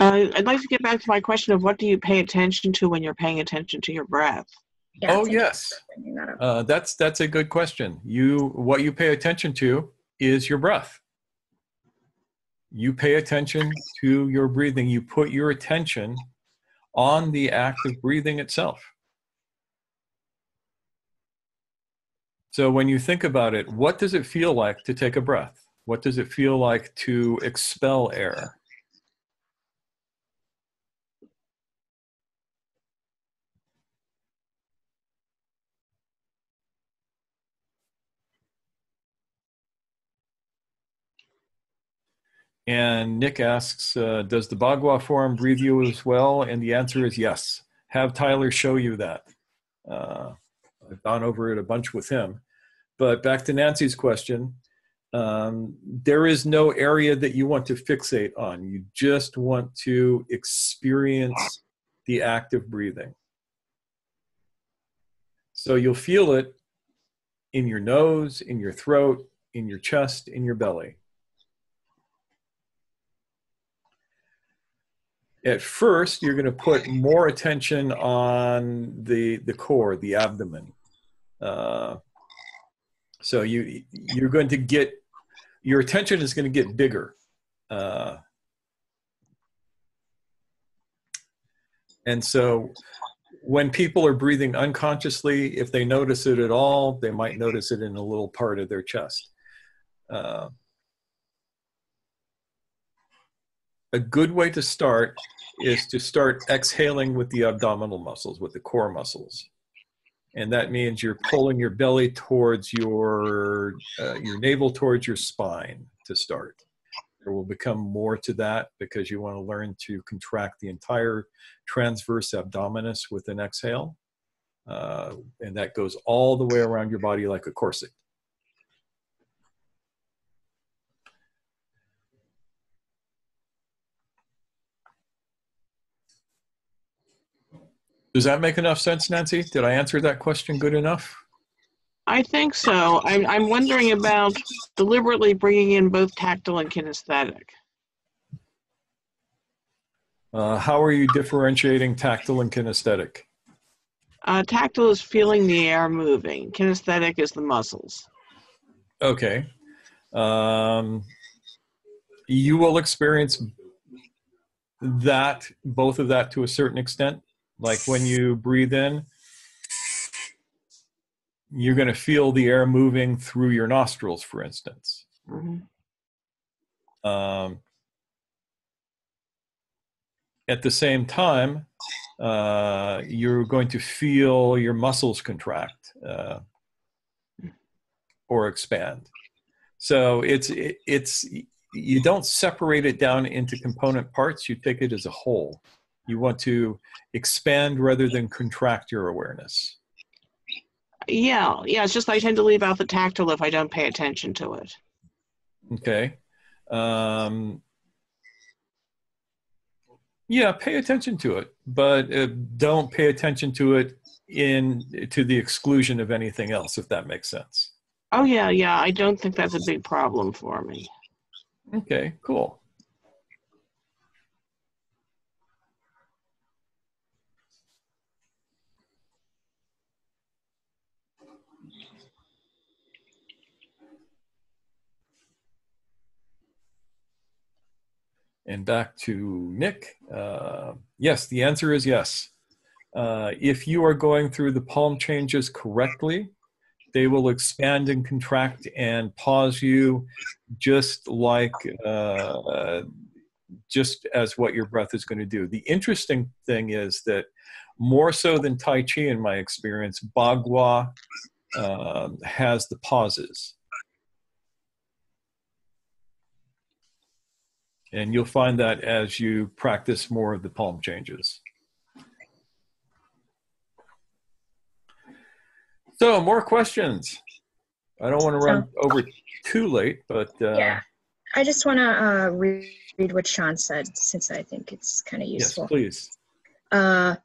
I'd like to get back to my question of what do you pay attention to when you're paying attention to your breath? Yeah, oh, yes. That's a good question. What you pay attention to is your breath. You pay attention to your breathing. You put your attention on the act of breathing itself. So when you think about it, what does it feel like to take a breath? What does it feel like to expel air? And Nick asks, does the Bagua form breathe you as well? And the answer is yes. Have Tyler show you that. I've gone over it a bunch with him. But back to Nancy's question, there is no area that you want to fixate on. You just want to experience the act of breathing. So you'll feel it in your nose, in your throat, in your chest, in your belly. At first, you're going to put more attention on the core, the abdomen. So you're going to get, your attention is going to get bigger. And so when people are breathing unconsciously, if they notice it at all, they might notice it in a little part of their chest. A good way to start is to start exhaling with the abdominal muscles, with the core muscles. And that means you're pulling your belly towards your navel towards your spine to start. There will become more to that because you want to learn to contract the entire transverse abdominis with an exhale. And that goes all the way around your body like a corset. Does that make enough sense, Nancy? Did I answer that question good enough? I think so. I'm wondering about deliberately bringing in both tactile and kinesthetic. How are you differentiating tactile and kinesthetic? Tactile is feeling the air moving. Kinesthetic is the muscles. Okay. You will experience that, both of that to a certain extent. Like when you breathe in, you're going to feel the air moving through your nostrils, for instance. Mm-hmm. At the same time, you're going to feel your muscles contract or expand. So it's you don't separate it down into component parts. You take it as a whole. You want to expand rather than contract your awareness. Yeah. It's just I tend to leave out the tactile if I don't pay attention to it. Okay. Yeah, pay attention to it, but don't pay attention to it to the exclusion of anything else, if that makes sense. Oh, yeah. I don't think that's a big problem for me. Okay, cool. And back to Nick. Yes, the answer is yes. If you are going through the palm changes correctly, they will expand and contract and pause you just like, just as what your breath is going to do. The interesting thing is that more so than Tai Chi in my experience, Bagua has the pauses. And you'll find that as you practice more of the palm changes. So, more questions. I don't want to run over too late, but... yeah, I just want to read what Sean said, since I think it's kind of useful. Yes, please.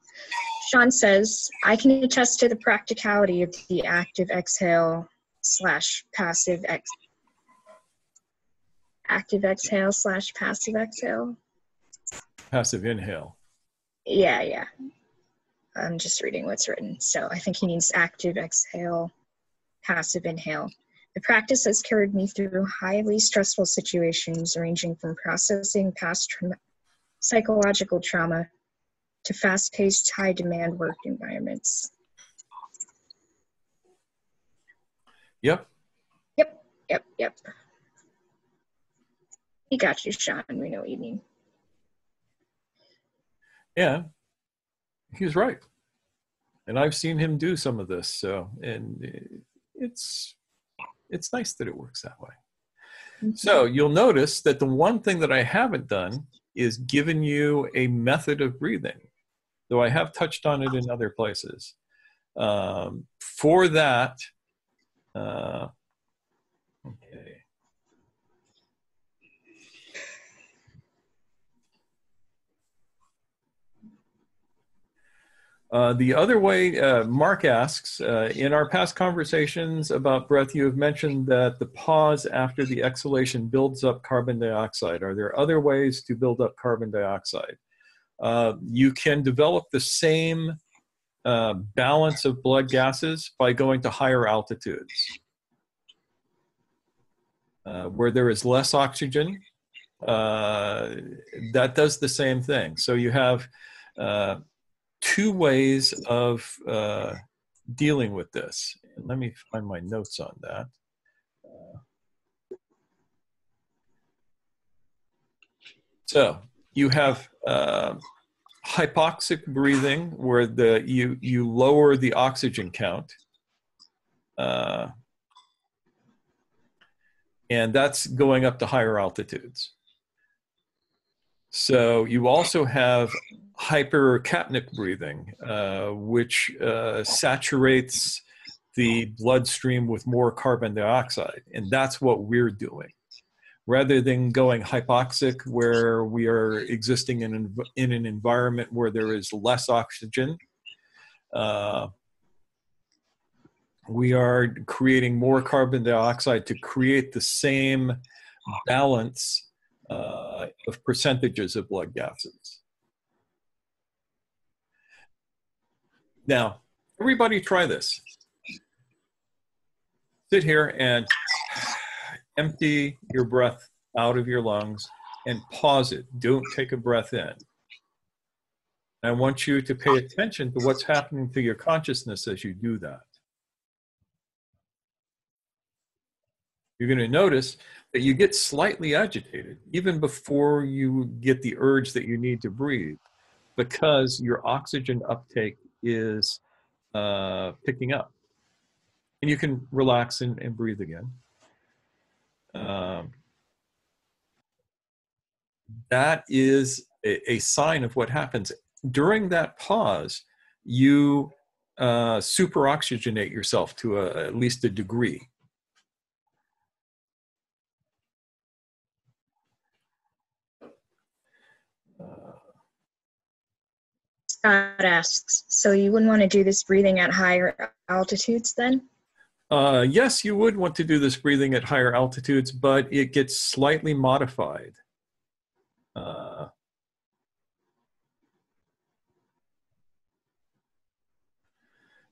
Sean says, I can attest to the practicality of the active exhale / passive exhale. Active exhale / passive exhale. Passive inhale. Yeah. I'm just reading what's written. So I think he means active exhale, passive inhale. The practice has carried me through highly stressful situations, ranging from processing past psychological trauma to fast-paced, high-demand work environments. Yep. Yep. We got you, Sean. We know what you mean. Yeah, he's right. And I've seen him do some of this, so, and it's nice that it works that way. So you'll notice that the one thing that I haven't done is given you a method of breathing, though I have touched on it in other places. For that, okay. The other way, Mark asks, in our past conversations about breath, you have mentioned that the pause after the exhalation builds up carbon dioxide. Are there other ways to build up carbon dioxide? You can develop the same balance of blood gases by going to higher altitudes. Where there is less oxygen, that does the same thing. So you have two ways of dealing with this. Let me find my notes on that. So you have hypoxic breathing, where you lower the oxygen count, and that's going up to higher altitudes. So you also have hypercapnic breathing, which saturates the bloodstream with more carbon dioxide, and that's what we're doing. Rather than going hypoxic, where we are existing in an environment where there is less oxygen, we are creating more carbon dioxide to create the same balance of percentages of blood gases. Now, everybody try this. Sit here and empty your breath out of your lungs and pause it. Don't take a breath in. I want you to pay attention to what's happening to your consciousness as you do that. You're going to notice that you get slightly agitated even before you get the urge that you need to breathe, because your oxygen uptake is picking up. And you can relax and breathe again. That is a sign of what happens. During that pause, you superoxygenate yourself to at least a degree. Scott asks, so you wouldn't want to do this breathing at higher altitudes then? Yes, you would want to do this breathing at higher altitudes, but it gets slightly modified.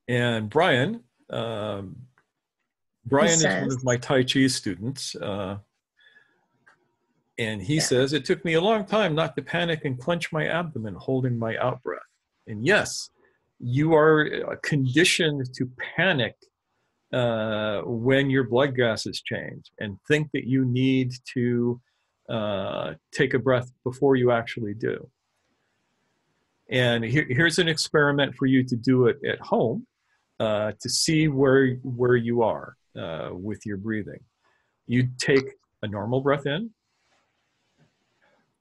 And Brian is one of my Tai Chi students. And he says, it took me a long time not to panic and clench my abdomen, holding my out breath. And yes, you are conditioned to panic when your blood gases change and think that you need to take a breath before you actually do. And here's an experiment for you to do it at home to see where you are with your breathing. You take a normal breath in,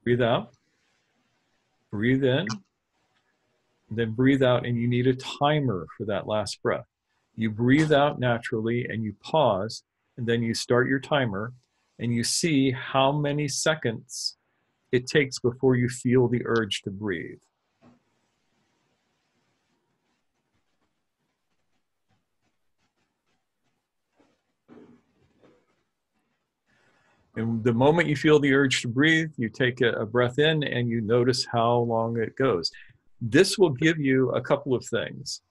breathe out, breathe in, and then breathe out, and you need a timer for that last breath. You breathe out naturally and you pause, and then you start your timer, and you see how many seconds it takes before you feel the urge to breathe. And the moment you feel the urge to breathe, you take a breath in and you notice how long it goes. This will give you a couple of things.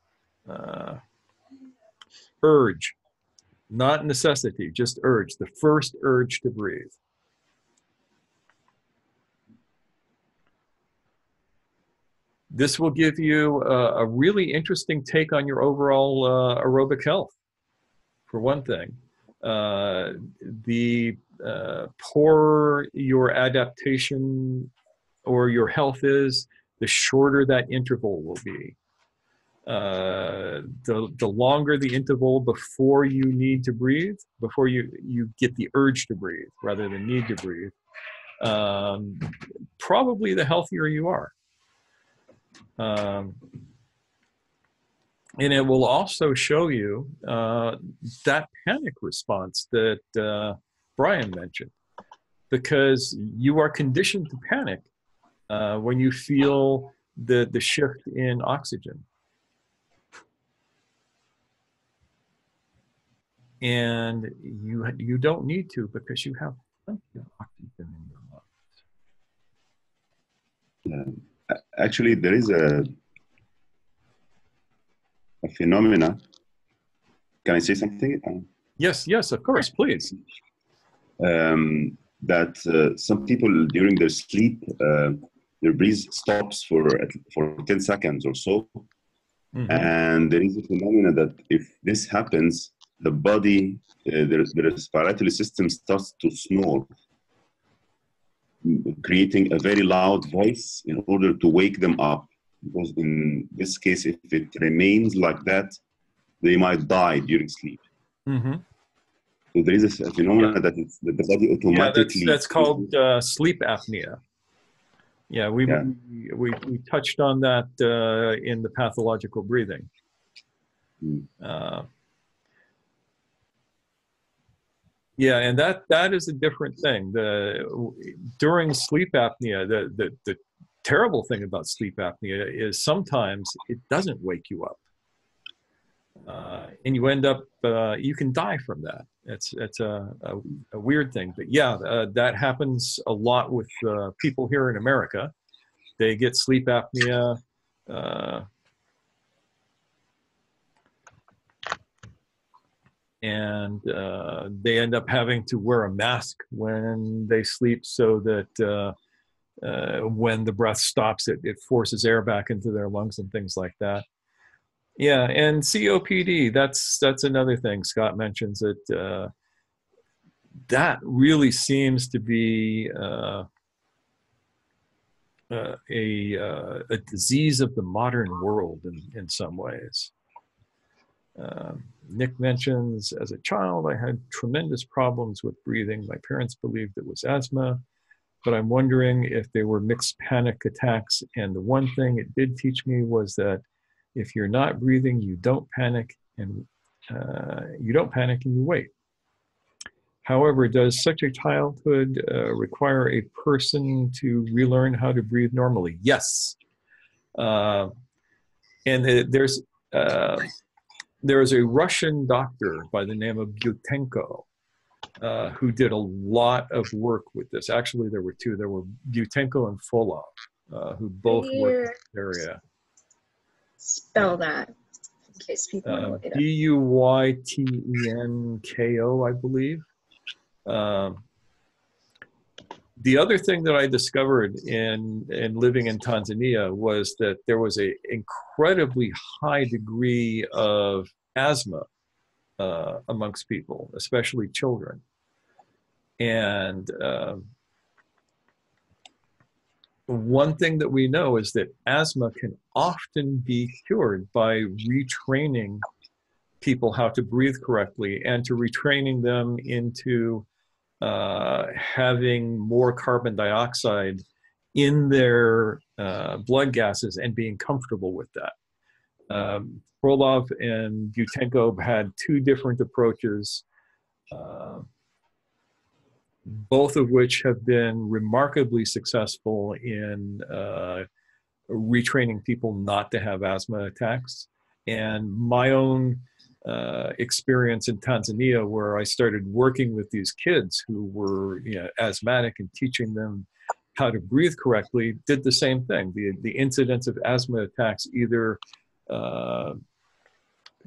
Urge, not necessity, just urge, the first urge to breathe. This will give you a really interesting take on your overall aerobic health, for one thing. The poorer your adaptation or your health is, the shorter that interval will be. The longer the interval before you need to breathe, before you get the urge to breathe rather than need to breathe, probably the healthier you are. And it will also show you that panic response that Brian mentioned, because you are conditioned to panic when you feel the shift in oxygen. And you don't need to, because you have plenty of oxygen in your lungs. Actually, there is a phenomena. Can I say something? Yes, of course, please. That some people during their sleep, their breath stops for 10 seconds or so. Mm-hmm. And there is a phenomenon that if this happens, the body, the respiratory system starts to snore, creating a very loud voice in order to wake them up. Because in this case, if it remains like that, they might die during sleep. Mm-hmm. So there is a phenomenon that the body automatically... Yeah, that's called sleep apnea. Yeah, we touched on that in the pathological breathing. Yeah, and that is a different thing. During sleep apnea, the terrible thing about sleep apnea is sometimes it doesn't wake you up. And you end up, you can die from that. It's a weird thing. But yeah, that happens a lot with people here in America. They get sleep apnea. And they end up having to wear a mask when they sleep, so that when the breath stops, it forces air back into their lungs and things like that. Yeah, and COPD, that's another thing. Scott mentions that that really seems to be a disease of the modern world in some ways. Nick mentions, as a child, I had tremendous problems with breathing. My parents believed it was asthma, but I'm wondering if they were mixed panic attacks. And the one thing it did teach me was that if you're not breathing, you don't panic, and you wait. However, does such a childhood require a person to relearn how to breathe normally? Yes. And there's a Russian doctor by the name of Butenko who did a lot of work with this. Actually, there were two. There were Butenko and Folov, who both worked in this area. Spell that in case people want to look it up. Buytenko, I believe. The other thing that I discovered in living in Tanzania was that there was an incredibly high degree of asthma amongst people, especially children. And one thing that we know is that asthma can often be cured by retraining people how to breathe correctly, and to retraining them into having more carbon dioxide in their blood gases and being comfortable with that. Frolov and Butenko had two different approaches, both of which have been remarkably successful in retraining people not to have asthma attacks. And my own experience in Tanzania, where I started working with these kids who were asthmatic and teaching them how to breathe correctly, did the same thing. The incidence of asthma attacks either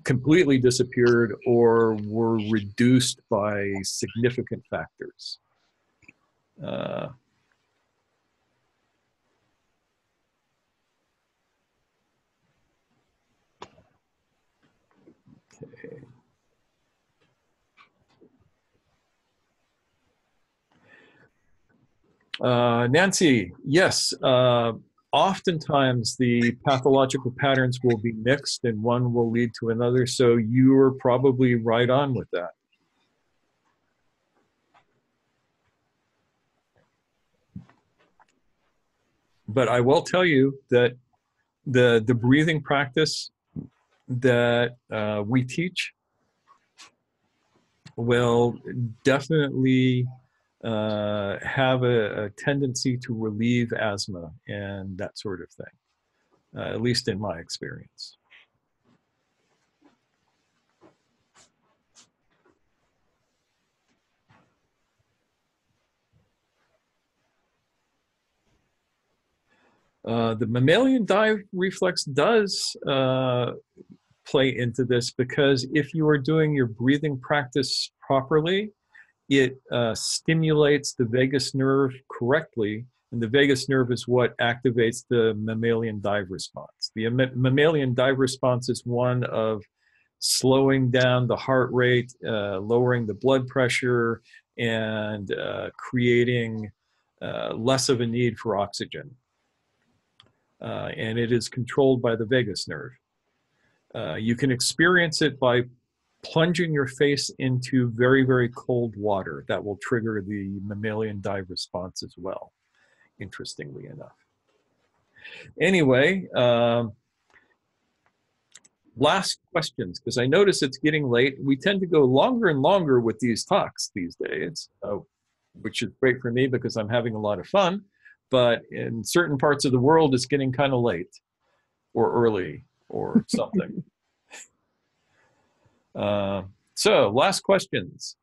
completely disappeared or were reduced by significant factors. Okay. Nancy, yes, oftentimes the pathological patterns will be mixed and one will lead to another. So you are probably right on with that. But I will tell you that the breathing practice that we teach will definitely have a tendency to relieve asthma and that sort of thing, at least in my experience. The mammalian dive reflex does play into this, because if you are doing your breathing practice properly, it stimulates the vagus nerve correctly, and the vagus nerve is what activates the mammalian dive response. The mammalian dive response is one of slowing down the heart rate, lowering the blood pressure, and creating less of a need for oxygen. And it is controlled by the vagus nerve. You can experience it by plunging your face into very, very cold water. That will trigger the mammalian dive response as well, interestingly enough. Anyway, last questions, because I notice it's getting late. We tend to go longer and longer with these talks these days, which is great for me because I'm having a lot of fun. But in certain parts of the world, it's getting kind of late or early or something. So, last questions.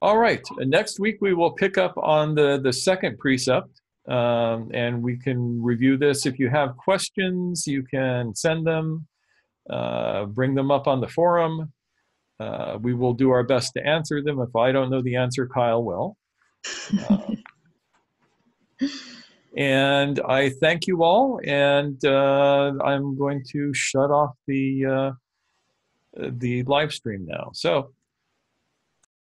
All right, next week we will pick up on the second precept, and we can review this. If you have questions, you can send them, bring them up on the forum. We will do our best to answer them. If I don't know the answer, Kyle will. And I thank you all, and I'm going to shut off the live stream now. So